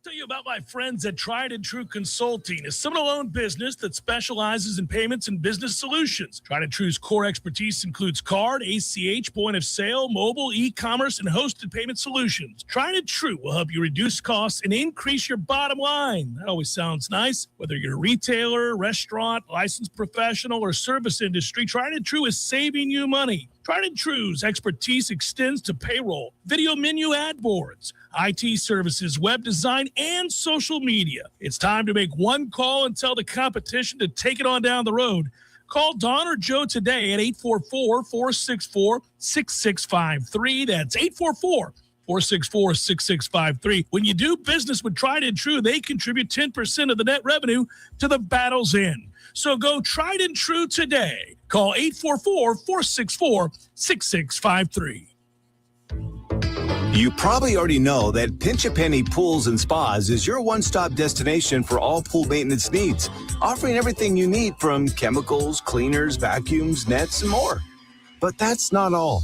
Tell you about my friends at Tried and True Consulting, a Seminole-owned business that specializes in payments and business solutions. Tried and True's core expertise includes card, ACH, point of sale, mobile, e-commerce, and hosted payment solutions. Tried and True will help you reduce costs and increase your bottom line. That always sounds nice. Whether you're a retailer, restaurant, licensed professional, or service industry, Tried and True is saving you money. Tried and True's expertise extends to payroll, video menu ad boards, IT services, web design, and social media. It's time to make one call and tell the competition to take it on down the road. Call Don or Joe today at 844-464-6653. That's 844-464-6653. When you do business with Tried and True, they contribute 10% of the net revenue to the battle's end. So go Tried and True today. Call 844-464-6653. You probably already know that Pinch a Penny Pools and Spas is your one-stop destination for all pool maintenance needs, offering everything you need from chemicals, cleaners, vacuums, nets, and more. But that's not all.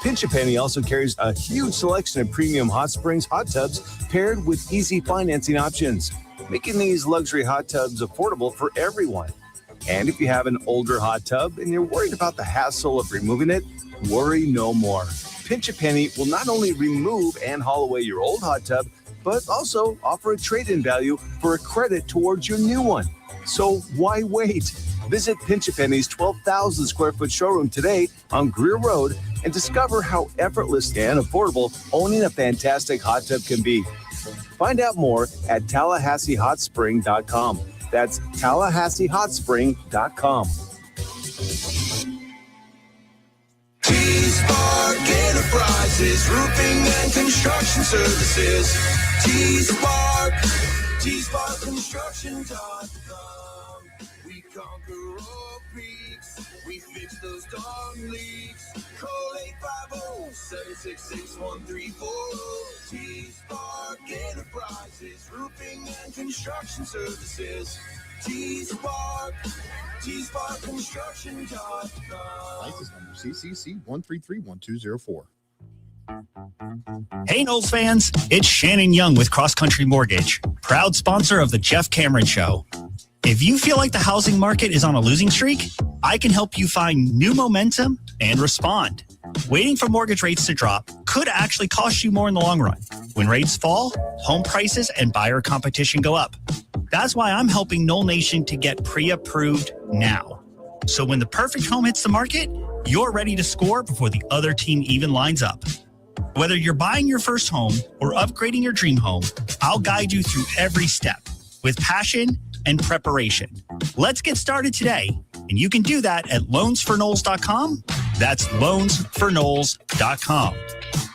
Pinch a Penny also carries a huge selection of premium hot springs hot tubs paired with easy financing options, making these luxury hot tubs affordable for everyone. And if you have an older hot tub and you're worried about the hassle of removing it, worry no more. Pinch a Penny will not only remove and haul away your old hot tub, but also offer a trade-in value for a credit towards your new one. So why wait? Visit Pinch a Penny's 12,000 square foot showroom today on Greer Road and discover how effortless and affordable owning a fantastic hot tub can be. Find out more at TallahasseeHotSpring.com. That's TallahasseeHotSpring.com. T-Spark Enterprises, roofing and construction services. T-Spark, T-SparkConstruction.com. We conquer all peaks, we fix those darn leaks. Call 850-766-1340. T-Spark Enterprises, roofing and construction services. T-Spark, TSparkConstruction.com. License number CCC 1331204. Hey Knowles fans, it's Shannon Young with Cross Country Mortgage, proud sponsor of the Jeff Cameron Show. If you feel like the housing market is on a losing streak, I can help you find new momentum and respond. Waiting for mortgage rates to drop could actually cost you more in the long run. When rates fall, home prices and buyer competition go up. That's why I'm helping Knoll Nation to get pre-approved now. So when the perfect home hits the market, you're ready to score before the other team even lines up. Whether you're buying your first home or upgrading your dream home, I'll guide you through every step with passion and preparation. Let's get started today, and you can do that at loansforknowles.com. That's loansforknowles.com.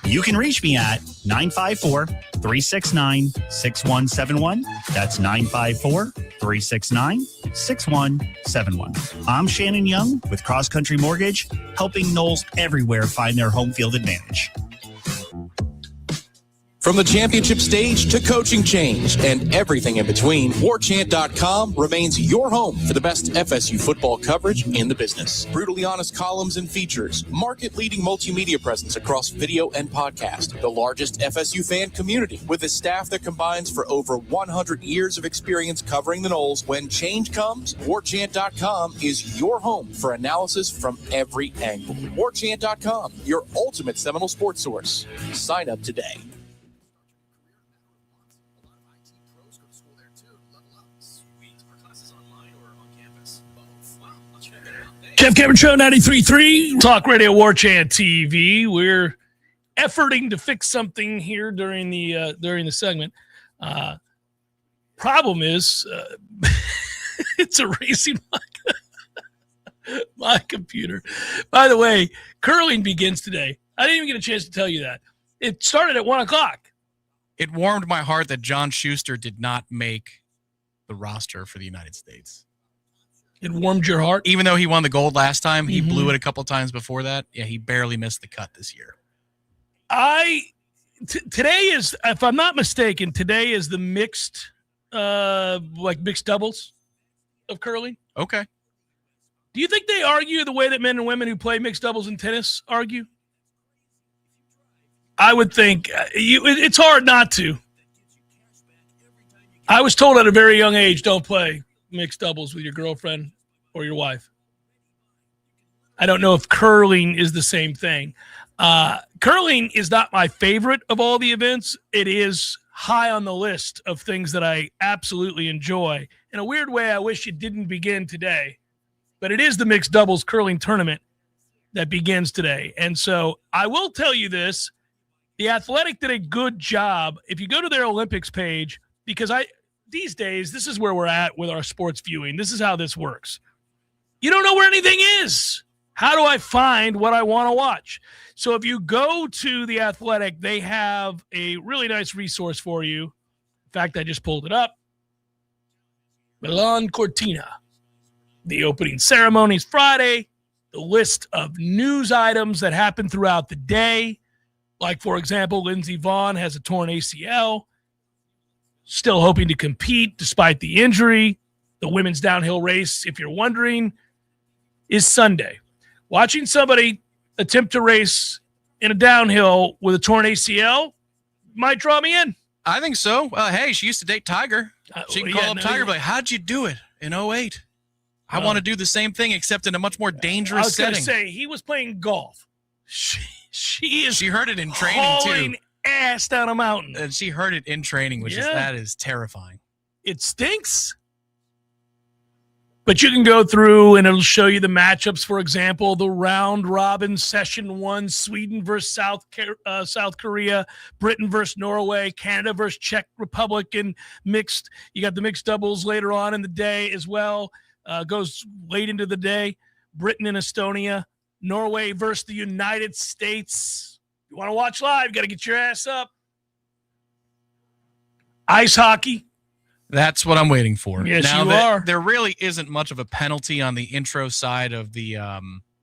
You can reach me at 954-369-6171. That's 954-369-6171. I'm Shannon Young with Cross Country Mortgage, helping Knowles everywhere find their home field advantage. From the championship stage to coaching change and everything in between, Warchant.com remains your home for the best FSU football coverage in the business. Brutally honest columns and features, market-leading multimedia presence across video and podcast, the largest FSU fan community with a staff that combines for over 100 years of experience covering the Noles. When change comes, Warchant.com is your home for analysis from every angle. Warchant.com, your ultimate Seminole sports source. Sign up today. Jeff Cameron Show 93.3 Talk Radio Warchant TV. We're efforting to fix something here during the segment. Problem is, it's erasing my computer. By the way, curling begins today. I didn't even get a chance to tell you that. It started at 1 o'clock. It warmed my heart that John Schuster did not make the roster for the United States. It warmed your heart? Even though he won the gold last time, he blew it a couple times before that. Yeah, he barely missed the cut this year. Today is, if I'm not mistaken, today is the mixed doubles of curling. Okay. Do you think they argue the way that men and women who play mixed doubles in tennis argue? I would think it's hard not to. I was told at a very young age, don't play mixed doubles with your girlfriend or your wife. I don't know if curling is the same thing. Curling is not my favorite of all the events. It is high on the list of things that I absolutely enjoy. In a weird way, I wish it didn't begin today, but it is the mixed doubles curling tournament that begins today. And so I will tell you this, the Athletic did a good job. If you go to their Olympics page, because these days, this is where we're at with our sports viewing. This is how this works. You don't know where anything is. How do I find what I want to watch? So if you go to The Athletic, they have a really nice resource for you. In fact, I just pulled it up. Milan Cortina. The opening ceremonies Friday. The list of news items that happen throughout the day. Like, for example, Lindsey Vonn has a torn ACL, still hoping to compete despite the injury. The women's downhill race, if you're wondering, is Sunday. Watching somebody attempt to race in a downhill with a torn ACL might draw me in. I think so. Hey, she used to date Tiger. She can call up Tiger and be like, how'd you do it in 08? I want to do the same thing, except in a much more dangerous setting. I was going to say, he was playing golf. She heard it in training, hauling too. Ass down a mountain. And she heard it in training, which that is terrifying. It stinks. But you can go through and it'll show you the matchups. For example, the round robin session 1, Sweden versus South Korea, Britain versus Norway, Canada versus Czech Republic, and mixed. You got the mixed doubles later on in the day as well. Goes late into the day. Britain and Estonia, Norway versus the United States. If you want to watch live, you got to get your ass up. Ice hockey. That's what I'm waiting for. Yes, now you are. There really isn't much of a penalty on the intro side of the.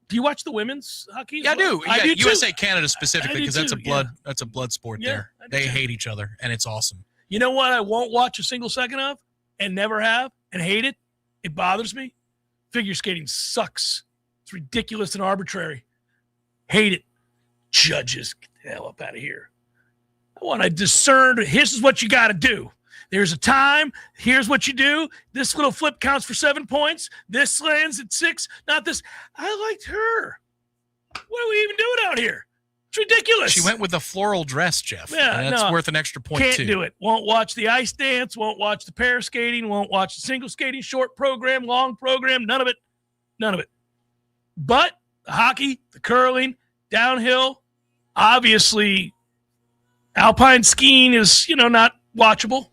Do you watch the women's hockey? Yeah, I do. I do USA too. Canada specifically, because that's a blood sport Yeah, there. They hate each other, and it's awesome. You know what? I won't watch a single second of, and never have, and hate it. It bothers me. Figure skating sucks. It's ridiculous and arbitrary. Hate it. Judges, get the hell up out of here. I want to discern. This is what you got to do. There's a time. Here's what you do. This little flip counts for 7 points. This lands at 6. Not this. I liked her. What are we even doing out here? It's ridiculous. She went with the floral dress, Jeff. Yeah, and that's worth an extra point, Can't too. do it. Won't watch the ice dance. Won't watch the pair skating. Won't watch the single skating, short program, long program. None of it. None of it. But the hockey, the curling, downhill, obviously alpine skiing is, not watchable.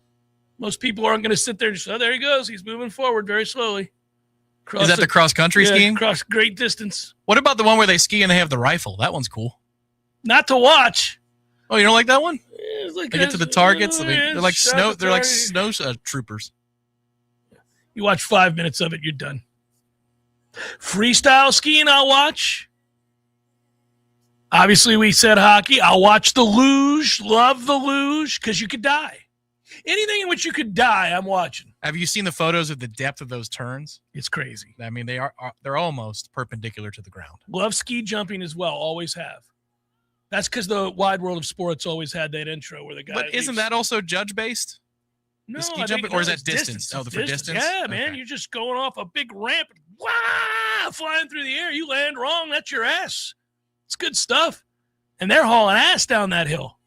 Most people aren't going to sit there and just, oh, there he goes. He's moving forward very slowly. Is that the cross-country skiing? Cross great distance. What about the one where they ski and they have the rifle? That one's cool. Not to watch. Oh, you don't like that one? It's like They get to the targets. They're like snow. They're like target. snow troopers. You watch 5 minutes of it, you're done. Freestyle skiing, I'll watch. Obviously, we said hockey. I'll watch the luge. Love the luge because you could die. Anything in which you could die, I'm watching. Have you seen the photos of the depth of those turns? It's crazy. I mean, they're almost perpendicular to the ground. Love ski jumping as well. Always have. That's because the Wide World of Sports always had that intro where the guy. But isn't that also judge based? No, ski jumping, or is that distance? Oh, for distance. Yeah, man, you're just going off a big ramp, flying through the air. You land wrong, that's your ass. It's good stuff, and they're hauling ass down that hill.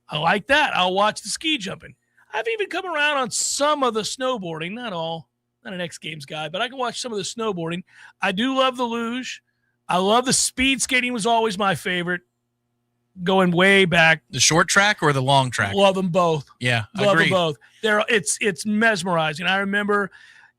I like that. I'll watch the ski jumping. I've even come around on some of the snowboarding, not all. Not an X Games guy, but I can watch some of the snowboarding. I do love the luge. I love the speed skating. Was always my favorite. Going way back. The short track or the long track? Love them both. Yeah, love agree. them both. It's mesmerizing. I remember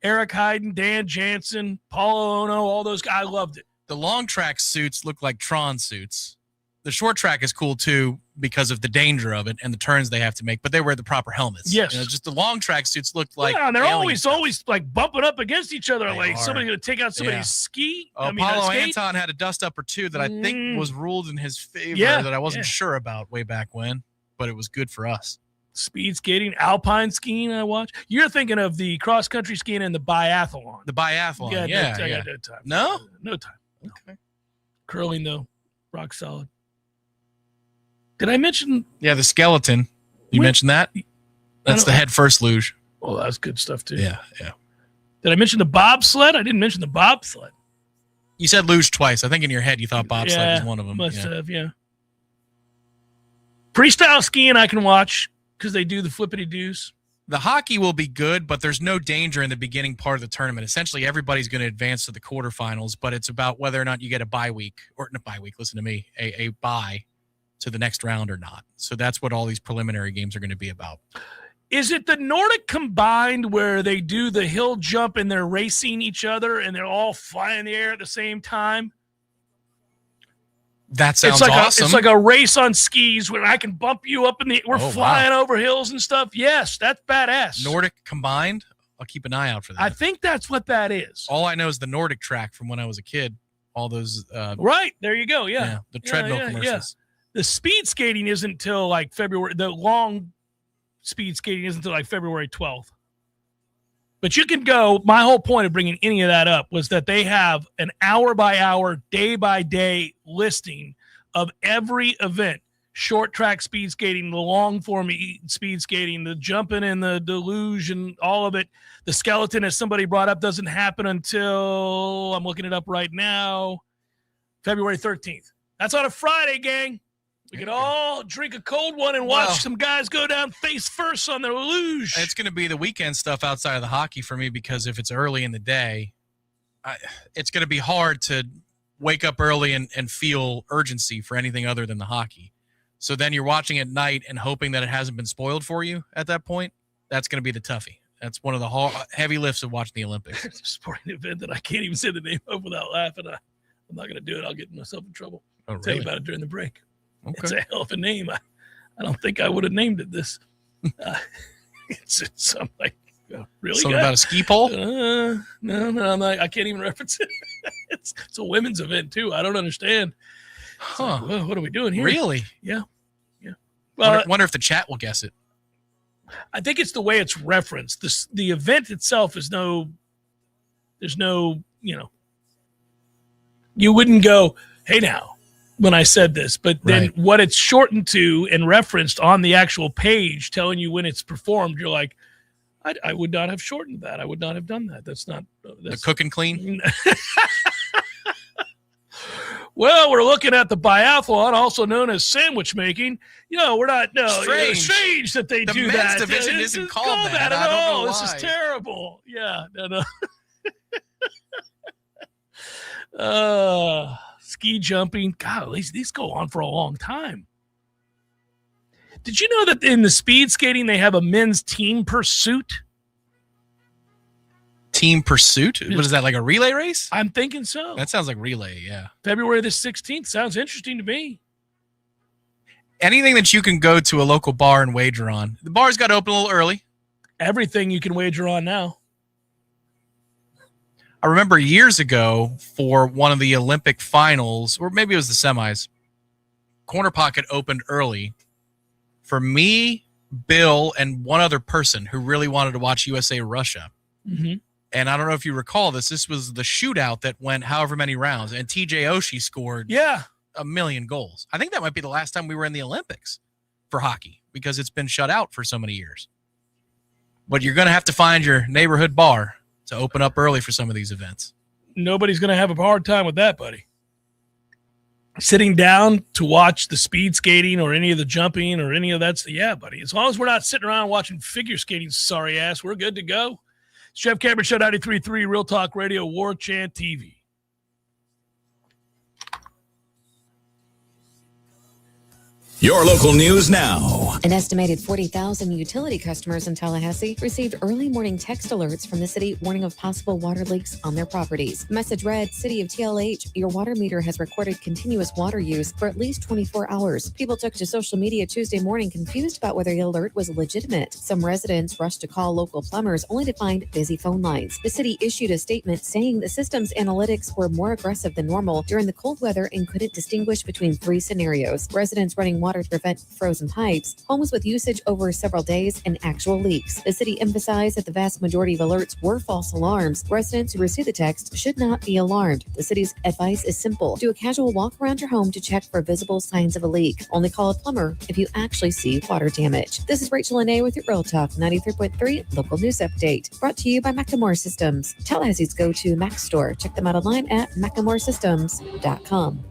Eric Heiden, Dan Jansen, Paul Ono, all those guys. I loved it. The long track suits look like Tron suits. The short track is cool too because of the danger of it and the turns they have to make, but they wear the proper helmets. Yes. Just the long track suits looked like. Yeah, and they're always like bumping up against each other. Like somebody's going to take out somebody's ski. Apollo Anton had a dust up or two that I think was ruled in his favor that I wasn't sure about way back when, but it was good for us. Speed skating, alpine skiing, I watch. You're thinking of the cross country skiing and the biathlon. The biathlon, I got no time. No? No time. Okay. Curling, though, rock solid. Did I mention? Yeah, the skeleton. You mentioned that? That's the head first luge. Oh, that's good stuff, too. Yeah. Did I mention the bobsled? I didn't mention the bobsled. You said luge twice. I think in your head you thought bobsled was one of them. Must have, yeah. Freestyle skiing I can watch because they do the flippity-doos. The hockey will be good, but there's no danger in the beginning part of the tournament. Essentially, everybody's going to advance to the quarterfinals, but it's about whether or not you get a bye week, or not bye week, listen to me, a bye to the next round or not. So that's what all these preliminary games are going to be about. Is it the Nordic combined where they do the hill jump and they're racing each other and they're all flying in the air at the same time? That sounds awesome. It's like a race on skis where I can bump you up in the. We're flying over hills and stuff. Yes, that's badass. Nordic combined. I'll keep an eye out for that. I think that's what that is. All I know is the Nordic track from when I was a kid. All those. Right there, you go. Yeah, the treadmill commercials. The speed skating isn't till like February. The long speed skating isn't until like February 12th. But you can go. My whole point of bringing any of that up was that they have an hour by hour, day by day listing of every event. Short track speed skating, the long form speed skating, the jumping and the deluge and all of it. The skeleton, as somebody brought up, doesn't happen until, I'm looking it up right now, February 13th. That's on a Friday, gang. We can all drink a cold one and watch some guys go down face first on their luge. It's going to be the weekend stuff outside of the hockey for me, because if it's early in the day, it's going to be hard to wake up early and feel urgency for anything other than the hockey. So then you're watching at night and hoping that it hasn't been spoiled for you at that point. That's going to be the toughie. That's one of the heavy lifts of watching the Olympics. It's a sporting event that I can't even say the name of without laughing. I'm not going to do it. I'll get myself in trouble. Oh, I'll tell you about it during the break. Okay. It's a hell of a name. I don't think I would have named it this. It's something like, really? Something about a ski pole? No, I'm not, I can't even reference it. It's a women's event, too. I don't understand. Huh. Like, well, what are we doing here? Really? Yeah. Well, wonder if the chat will guess it. I think it's the way it's referenced. The event itself there's no, you wouldn't go, hey now, when I said this, but then what it's shortened to and referenced on the actual page telling you when it's performed, you're like, I would not have shortened that. I would not have done that. That's the cook and clean. Well, we're looking at the biathlon, also known as sandwich making. We're not. No, strange that they do that. The men's division isn't called that at all. This is terrible. Yeah, no. Ski jumping. God, these go on for a long time. Did you know that in the speed skating they have a men's team pursuit? Team pursuit? What is that, like a relay race? I'm thinking so. That sounds like relay, yeah. February the 16th. Sounds interesting to me. Anything that you can go to a local bar and wager on. The bar's got to open a little early. Everything you can wager on now. I remember years ago for one of the Olympic finals, or maybe it was the semis, Corner Pocket opened early for me, Bill, and one other person who really wanted to watch USA-Russia. Mm-hmm. And I don't know if you recall this. This was the shootout that went however many rounds, and TJ Oshie scored 1,000,000 goals. I think that might be the last time we were in the Olympics for hockey, because it's been shut out for so many years. But you're going to have to find your neighborhood bar to open up early for some of these events. Nobody's going to have a hard time with that, buddy. Sitting down to watch the speed skating or any of the jumping or any of that. Yeah, buddy. As long as we're not sitting around watching figure skating, sorry ass, we're good to go. It's Jeff Cameron Show 93.3 Real Talk Radio, Warchant TV. Your local news now. An estimated 40,000 utility customers in Tallahassee received early morning text alerts from the city warning of possible water leaks on their properties. The message read, City of TLH, your water meter has recorded continuous water use for at least 24 hours. People took to social media Tuesday morning confused about whether the alert was legitimate. Some residents rushed to call local plumbers only to find busy phone lines. The city issued a statement saying the system's analytics were more aggressive than normal during the cold weather and couldn't distinguish between 3 scenarios. Residents running water to prevent frozen pipes, homes with usage over several days, and actual leaks. The city emphasized that the vast majority of alerts were false alarms. Residents who receive the text should not be alarmed. The city's advice is simple. Do a casual walk around your home to check for visible signs of a leak. Only call a plumber if you actually see water damage. This is Rachel Lene with your Real Talk 93.3 local news update. Brought to you by Macklemore Systems, Tallahassee's go-to Mac store. Check them out online at MacklemoreSystems.com.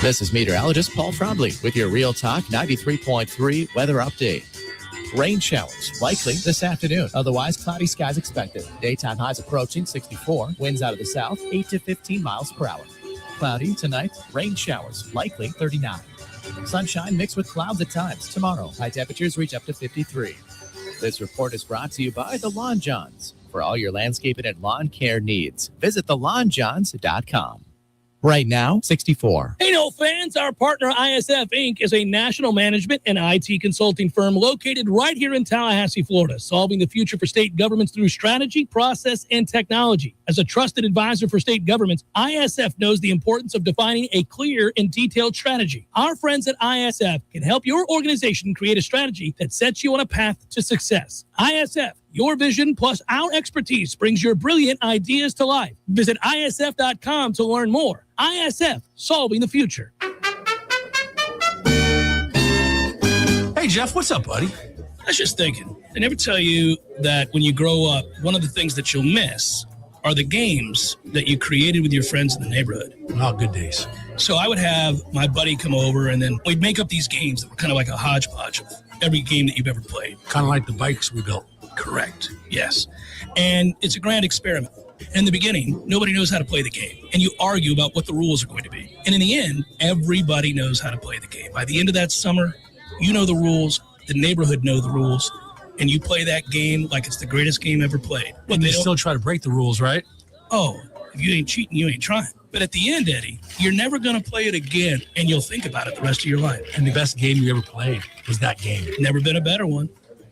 This is meteorologist Paul Trombley with your Real Talk 93.3 weather update. Rain showers likely this afternoon. Otherwise, cloudy skies expected. Daytime highs approaching 64. Winds out of the south, 8 to 15 miles per hour. Cloudy tonight. Rain showers likely 39. Sunshine mixed with clouds at times. Tomorrow, high temperatures reach up to 53. This report is brought to you by the Lawn Johns. For all your landscaping and lawn care needs, visit thelawnjohns.com. Right now, 64. Hey, no fans, our partner ISF Inc. is a national management and IT consulting firm located right here in Tallahassee, Florida, solving the future for state governments through strategy, process, and technology. As a trusted advisor for state governments, ISF knows the importance of defining a clear and detailed strategy. Our friends at ISF can help your organization create a strategy that sets you on a path to success. ISF, your vision plus our expertise brings your brilliant ideas to life. Visit ISF.com to learn more. ISF, solving the future. Hey, Jeff, what's up, buddy? I was just thinking, they never tell you that when you grow up, one of the things that you'll miss are the games that you created with your friends in the neighborhood. Oh, good days. So I would have my buddy come over, and then we'd make up these games that were kind of like a hodgepodge of every game that you've ever played. Kind of like the bikes we built. Correct. Yes. And it's a grand experiment. In the beginning, nobody knows how to play the game, and you argue about what the rules are going to be. And in the end, everybody knows how to play the game. By the end of that summer, you know the rules, the neighborhood know the rules, and you play that game like it's the greatest game ever played. But And they you don't still try to break the rules, right? Oh, if you ain't cheating, you ain't trying. But at the end, Eddie, you're never going to play it again, and you'll think about it the rest of your life. And the best game you ever played was that game. Never been a better one.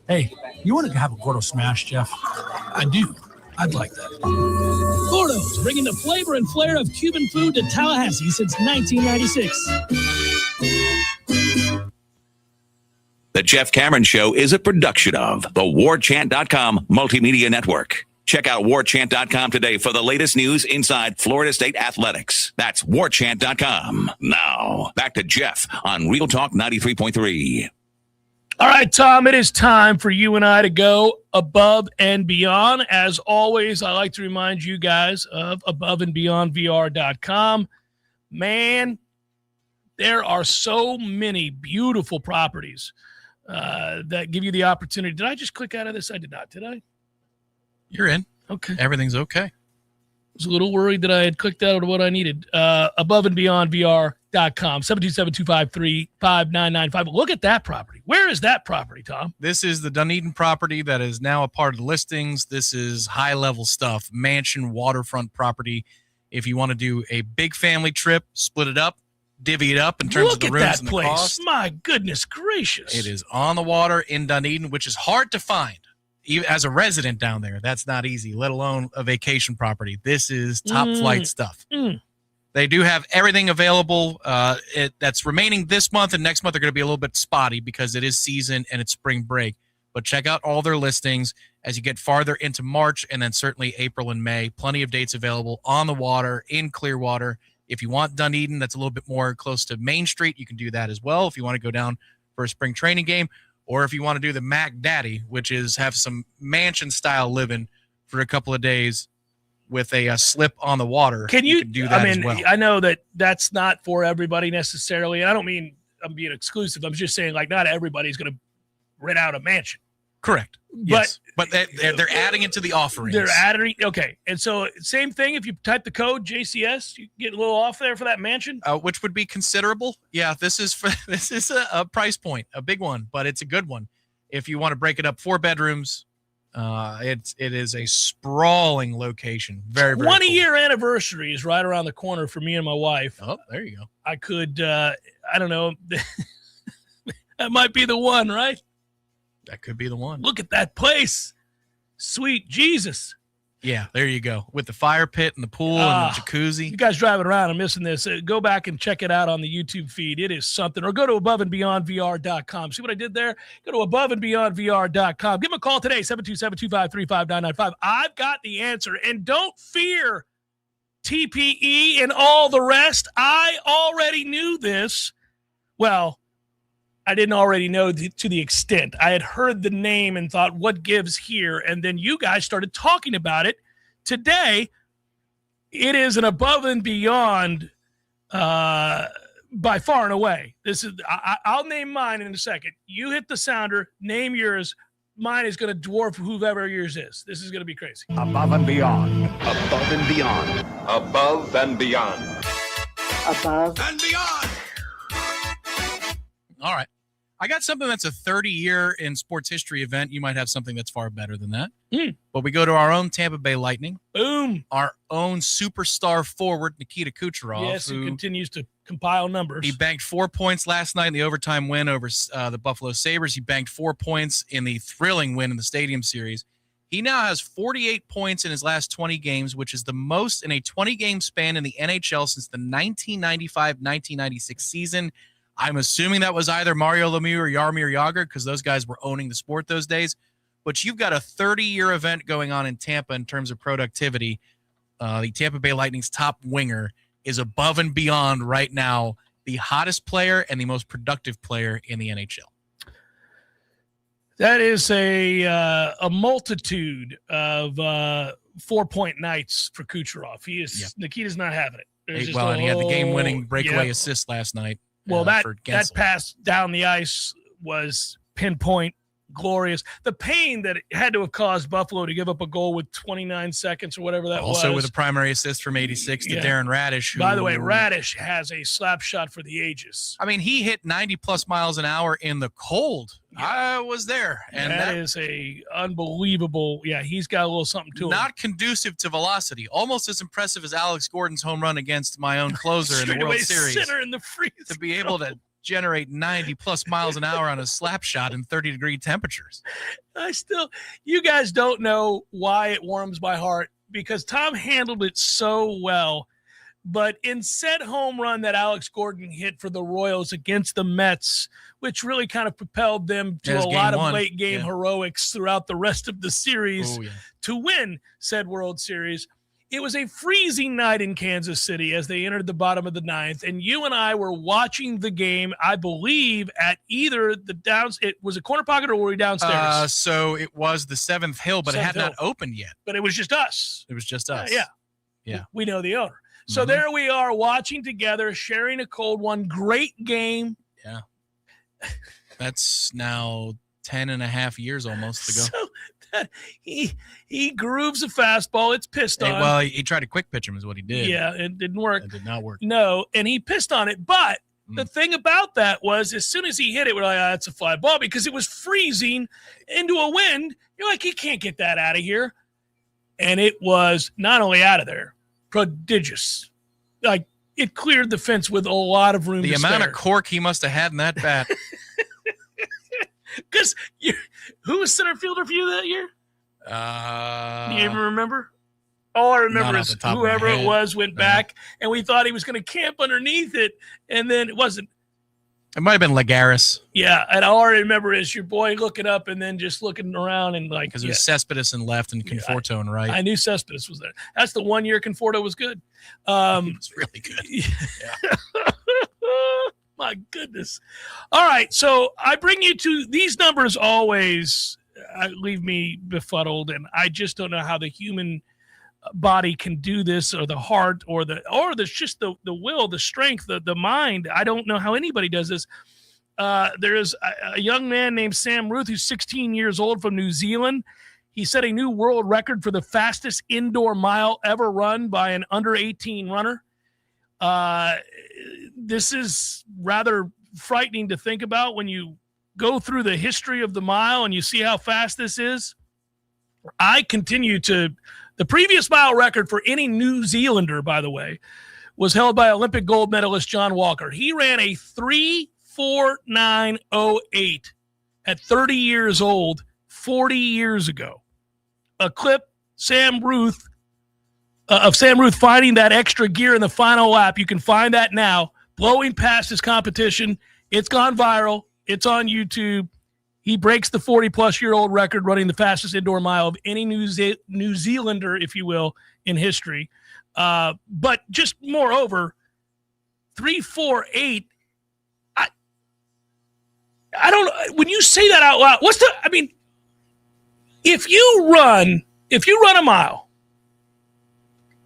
Hey, you want to have a Gordo Smash, Jeff? I do. I'd like that. Gordo's, bringing the flavor and flair of Cuban food to Tallahassee since 1996. The Jeff Cameron Show is a production of the Warchant.com Multimedia Network. Check out Warchant.com today for the latest news inside Florida State athletics. That's Warchant.com. Now, back to Jeff on Real Talk 93.3. All right, Tom, it is time for you and I to go above and beyond. As always, I like to remind you guys of aboveandbeyondvr.com. Man, there are so many beautiful properties that give you the opportunity. Did I just click out of this? I did not, did I? You're in. Okay. Everything's okay. I was a little worried that I had clicked out of what I needed. Aboveandbeyondvr.com, 727-253-5995. Look at that property. Where is that property, Tom? This is the Dunedin property that is now a part of the listings. This is high-level stuff, mansion, waterfront property. If you want to do a big family trip, split it up, divvy it up in terms of the rooms and the cost. My goodness gracious. It is on the water in Dunedin, which is hard to find. Even as a resident down there, that's not easy, let alone a vacation property. This is top-flight stuff. They do have everything available that's remaining this month, and next month they're going to be a little bit spotty because it is season and it's spring break. But check out all their listings as you get farther into March and then certainly April and May. Plenty of dates available on the water, in Clearwater. If you want Dunedin, that's a little bit more close to Main Street, you can do that as well if you want to go down for a spring training game. Or if you want to do the Mac Daddy, which is have some mansion-style living for a couple of days with a slip on the water. Can you do that as well. I know that that's not for everybody necessarily. And I don't mean I'm being exclusive. I'm just saying, like, not everybody's going to rent out a mansion. Correct. Yes. But they're adding it to the offerings. They're adding. Okay. And so same thing. If you type the code JCS, you get a little off there for that mansion. Which would be considerable. Yeah, this is a price point, a big one, but it's a good one. If you want to break it up, 4 bedrooms, it is a sprawling location. Very, very 20-year anniversary is right around the corner for me and my wife. Oh, there you go. I could, I don't know. That might be the one, right? That could be the one. Look at that place. Sweet Jesus. Yeah, there you go. With the fire pit and the pool and the jacuzzi. You guys driving around and missing this, go back and check it out on the YouTube feed. It is something. Or go to aboveandbeyondvr.com. See what I did there? Go to aboveandbeyondvr.com. Give them a call today, 727-253-5995. I've got the answer. And don't fear TPE and all the rest. I already knew this. Well, I didn't already know to the extent. I had heard the name and thought, what gives here? And then you guys started talking about it. Today, it is an above and beyond by far and away. This is. I'll name mine in a second. You hit the sounder, name yours. Mine is going to dwarf whoever yours is. This is going to be crazy. Above and beyond. Above and beyond. Above and beyond. Above and beyond. All right. I got something that's a 30-year in sports history event. You might have something that's far better than that. But we go to our own Tampa Bay Lightning. Boom. Our own superstar forward, Nikita Kucherov. Yes, who continues to compile numbers. He banked 4 points last night in the overtime win over the Buffalo Sabres. He banked 4 points in the thrilling win in the Stadium Series. He now has 48 points in his last 20 games, which is the most in a 20-game span in the NHL since the 1995-1996 season. I'm assuming that was either Mario Lemieux or Jaromir Jagr because those guys were owning the sport those days. But you've got a 30-year event going on in Tampa in terms of productivity. The Tampa Bay Lightning's top winger is above and beyond right now the hottest player and the most productive player in the NHL. That is a multitude of 4-point nights for Kucherov. Nikita's not having it. And he had the game-winning breakaway assist last night. Well, that pass down the ice was pinpoint, glorious. The pain that it had to have caused Buffalo to give up a goal with 29 seconds or whatever that was. Also with a primary assist from 86 to Darren Radish. By the way, Radish has a slap shot for the ages. I mean, he hit 90-plus miles an hour in the cold. I was there. And that is a unbelievable. Yeah, he's got a little something to him. Not conducive to velocity. Almost as impressive as Alex Gordon's home run against my own closer in the World Series. Center in the freeze. To be able to generate 90-plus miles an hour on a slap shot in 30-degree temperatures. You guys don't know why it warms my heart because Tom handled it so well. But in said home run that Alex Gordon hit for the Royals against the Mets, which really kind of propelled them to a lot of late game heroics throughout the rest of the series to win said World Series. It was a freezing night in Kansas City as they entered the bottom of the ninth, and you and I were watching the game, I believe, at either it was a corner pocket or were we downstairs? So it was the Seventh Hill, but it had not opened yet. But it was just us. It was just us. Yeah. We know the owner. So there we are watching together, sharing a cold one. Great game. Yeah. That's now 10 and a half years almost ago. So he grooves a fastball. It's pissed on. Well, he tried to quick pitch him is what he did. Yeah, it didn't work. It did not work. No, and he pissed on it. But the thing about that was as soon as he hit it, we're like, that's a fly ball because it was freezing into a wind. You're like, he can't get that out of here. And it was not only out of there, prodigious. Like, it cleared the fence with a lot of room to spare. The amount of cork he must have had in that bat. Because who was center fielder for you that year? Do you even remember? All I remember is whoever it was went back, and we thought he was going to camp underneath it, and then it wasn't. It might have been Lagares. Yeah, and all I remember is your boy looking up and then just looking around and like. Because it was Cespedes in left and Conforto in right. I knew Cespedes was there. That's the 1 year Conforto was good. It was really good. Yeah. My goodness. All right, so I bring you to these numbers always leave me befuddled, and I just don't know how the human body can do this, or the heart, or just the will, the strength, the mind. I don't know how anybody does this. There is a young man named Sam Ruth who's 16 years old from New Zealand. He set a new world record for the fastest indoor mile ever run by an under 18 runner. This is rather frightening to think about when you go through the history of the mile and you see how fast this is. The previous mile record for any New Zealander, by the way, was held by Olympic gold medalist John Walker. He ran a 3:49:08 at 30 years old, 40 years ago. A clip of Sam Ruth finding that extra gear in the final lap. You can find that now, blowing past his competition. It's gone viral. It's on YouTube. He breaks the 40-plus-year-old record running the fastest indoor mile of any New Zealander, if you will, in history. But just moreover, 3:48. I don't know. When you say that out loud, if you run a mile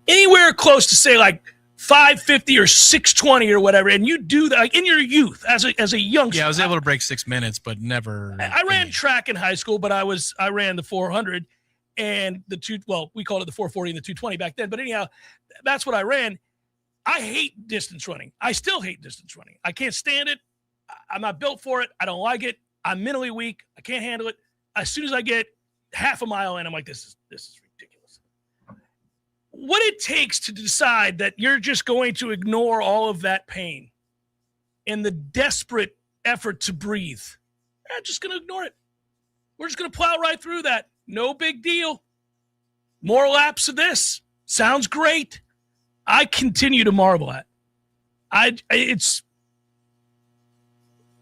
anywhere close to say like 5:50 or 6:20 or whatever, and you do that like in your youth as a youngster. Yeah, I was able to break 6 minutes, but never. I ran track in high school, but I ran the 400 and the we called it the 440 and the 220 back then. But anyhow, that's what I ran. I hate distance running. I still hate distance running. I can't stand it. I'm not built for it. I don't like it. I'm mentally weak. I can't handle it. As soon as I get half a mile in, I'm like, this is ridiculous. What it takes to decide that you're just going to ignore all of that pain and the desperate effort to breathe. I'm just going to ignore it. We're just going to plow right through that. No big deal. More laps of this. Sounds great. I continue to marvel at. I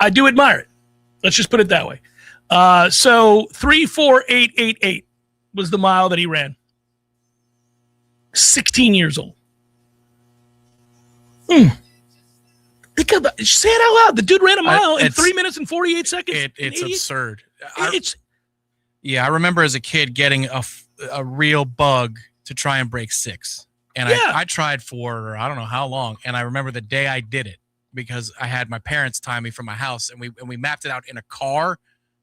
do admire it. Let's just put it that way. So 34888 was the mile that he ran. 16 years old. Think about it. Say it out loud. The dude ran a mile in 3 minutes and 48 seconds. It's absurd. I I remember as a kid getting a real bug to try and break 6. And I tried for I don't know how long. And I remember the day I did it because I had my parents time me from my house, and we mapped it out in a car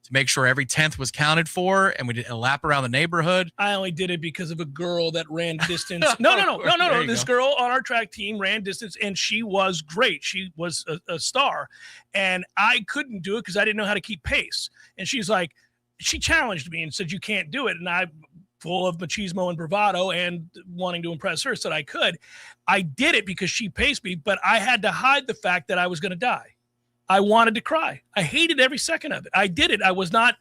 to make sure every 10th was counted for, and we did a lap around the neighborhood. I only did it because of a girl that ran distance. No. This girl on our track team ran distance, and she was great. She was a star, and I couldn't do it because I didn't know how to keep pace. And she's like, she challenged me and said, you can't do it. And I, full of machismo and bravado and wanting to impress her, said I could. I did it because she paced me, but I had to hide the fact that I was going to die. I wanted to cry. I hated every second of it. I did it. I was not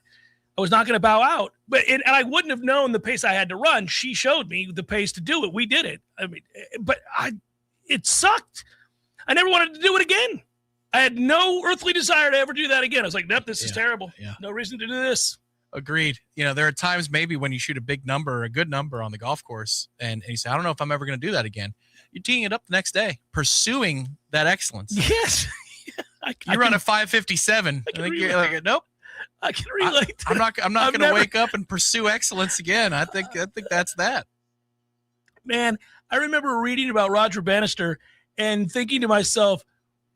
going to bow out, and I wouldn't have known the pace I had to run. She showed me the pace to do it. We did it. I mean, but it sucked. I never wanted to do it again. I had no earthly desire to ever do that again. I was like, nope, this is terrible. Yeah. No reason to do this. Agreed. There are times maybe when you shoot a big number, a good number on the golf course, and you say, I don't know if I'm ever going to do that again. You're teeing it up the next day, pursuing that excellence. Yes. You run a 5:57. I think you're like, nope. I can relate. I'm not going to wake up and pursue excellence again. I think that's that. Man, I remember reading about Roger Bannister and thinking to myself,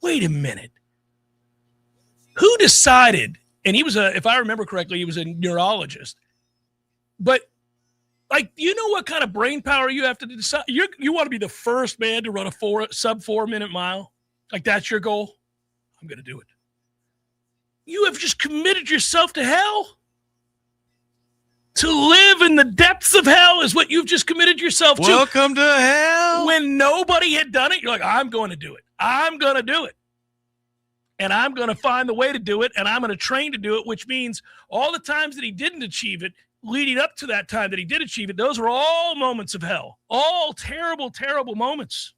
wait a minute. Who decided? And he was if I remember correctly, he was a neurologist. But you know what kind of brain power you have to decide? You want to be the first man to run a sub 4 minute mile? Like that's your goal? I'm going to do it. You have just committed yourself to hell. To live in the depths of hell is what you've just committed yourself to. Welcome to hell. When nobody had done it, you're like, I'm going to do it. I'm going to do it. And I'm going to find the way to do it, and I'm going to train to do it, which means all the times that he didn't achieve it, leading up to that time that he did achieve it, those were all moments of hell. All terrible, terrible moments.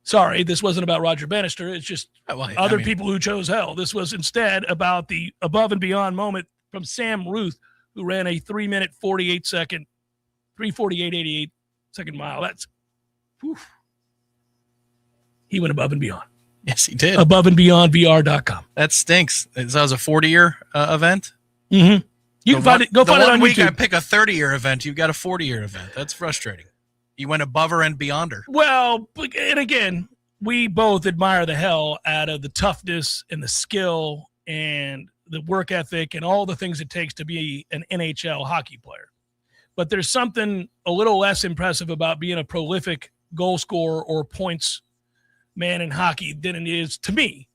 Sorry, this wasn't about Roger Bannister. It's just other people who chose hell. This was instead about the above and beyond moment from Sam Ruth, who ran a 3 minute, 3:48.88 second mile. That's, whew. He went above and beyond. Yes, he did. Above and beyond VR.com. That stinks. That was a 40-year event. Mm-hmm. You can find it. Go find it on week YouTube. I pick a 30-year event. You've got a 40-year event. That's frustrating. You went above her and beyond her. Well, and again, we both admire the hell out of the toughness and the skill and the work ethic and all the things it takes to be an NHL hockey player. But there's something a little less impressive about being a prolific goal scorer or points man in hockey than it is, to me,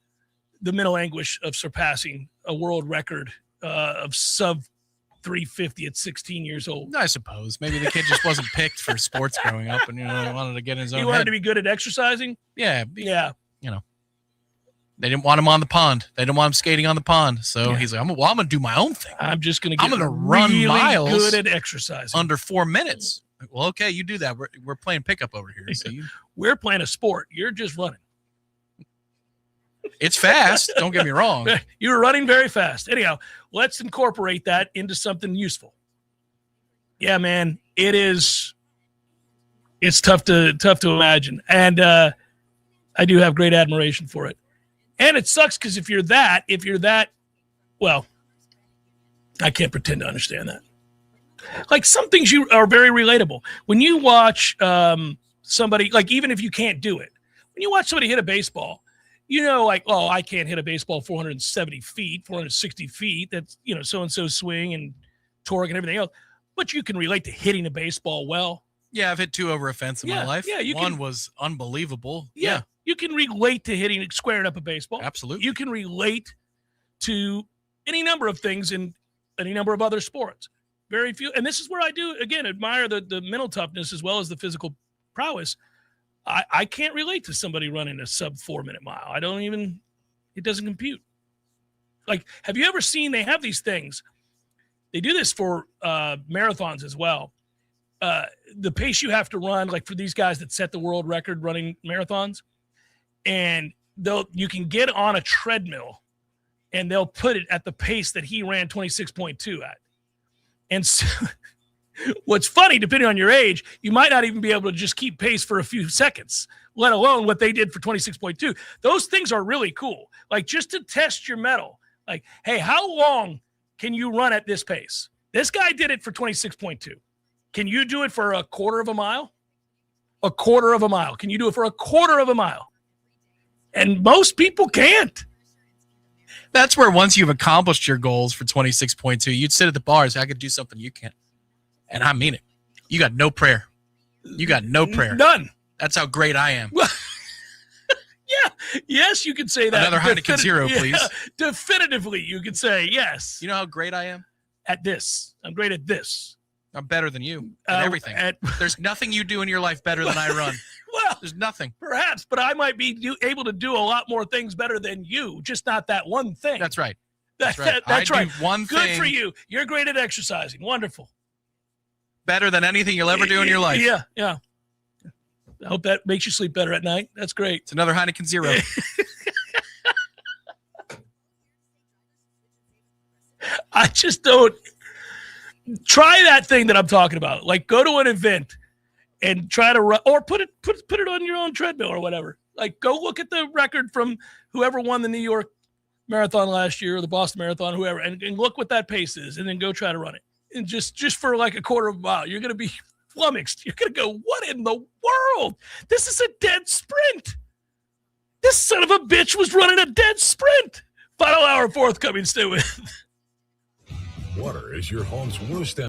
the mental anguish of surpassing a world record of sub 350 at 16 years old. I suppose. Maybe the kid just wasn't picked for sports growing up and wanted to get in his own He wanted head. to be good at exercising? Yeah. Yeah. They didn't want him on the pond. They didn't want him skating on the pond. So he's like, I'm going to do my own thing. I'm just going to get run really miles good at exercising. under 4 minutes. Well, okay, you do that. We're playing pickup over here. So We're playing a sport. You're just running. It's fast. Don't get me wrong. You were running very fast. Anyhow, let's incorporate that into something useful. Yeah, man, it's tough to imagine. And I do have great admiration for it. And it sucks because if you're that, well, I can't pretend to understand that. Like some things you are very relatable. When you watch somebody, like even if you can't do it, when you watch somebody hit a baseball, like, oh, I can't hit a baseball 470 feet, 460 feet. That's, so-and-so swing and torque and everything else. But you can relate to hitting a baseball well. Yeah, I've hit 2 over a fence in my life. Yeah, One was unbelievable. Yeah. You can relate to hitting, squaring up a baseball. Absolutely. You can relate to any number of things in any number of other sports. Very few. And this is where I do, again, admire the mental toughness as well as the physical prowess. I can't relate to somebody running a sub 4-minute mile. It doesn't compute. Like, have you ever seen, they have these things. They do this for marathons as well. The pace you have to run, like for these guys that set the world record running marathons, and you can get on a treadmill and they'll put it at the pace that he ran 26.2 at. And so what's funny, depending on your age, you might not even be able to just keep pace for a few seconds, let alone what they did for 26.2. Those things are really cool. Like, just to test your mettle. Like, hey, how long can you run at this pace? This guy did it for 26.2. Can you do it for a quarter of a mile? A quarter of a mile. Can you do it for a quarter of a mile? And most people can't. That's where once you've accomplished your goals for 26.2, you'd sit at the bar and say, I could do something you can't. And I mean it. You got no prayer. You got no prayer. None. That's how great I am. Yeah. Yes, you could say that. Another Heineken Zero, please. Yeah, definitively, you could say yes. You know how great I am? At this. I'm great at this. I'm better than you at everything. There's nothing you do in your life better than I run. Well, there's nothing. Perhaps, but I might be able to do a lot more things better than you, just not that one thing. That's right. That's right. One Good thing for you. You're great at exercising. Wonderful. Better than anything you'll ever do in your life. Yeah. I hope that makes you sleep better at night. That's great. It's another Heineken Zero. I just don't. Try that thing that I'm talking about. Like, go to an event and try to run, or put it on your own treadmill or whatever. Like, go look at the record from whoever won the New York Marathon last year or the Boston Marathon, whoever, and look what that pace is, and then go try to run it. And just for like a quarter of a mile, you're going to be flummoxed. You're going to go, what in the world? This is a dead sprint. This son of a bitch was running a dead sprint. Final hour forthcoming. Stay with. Water is your home's worst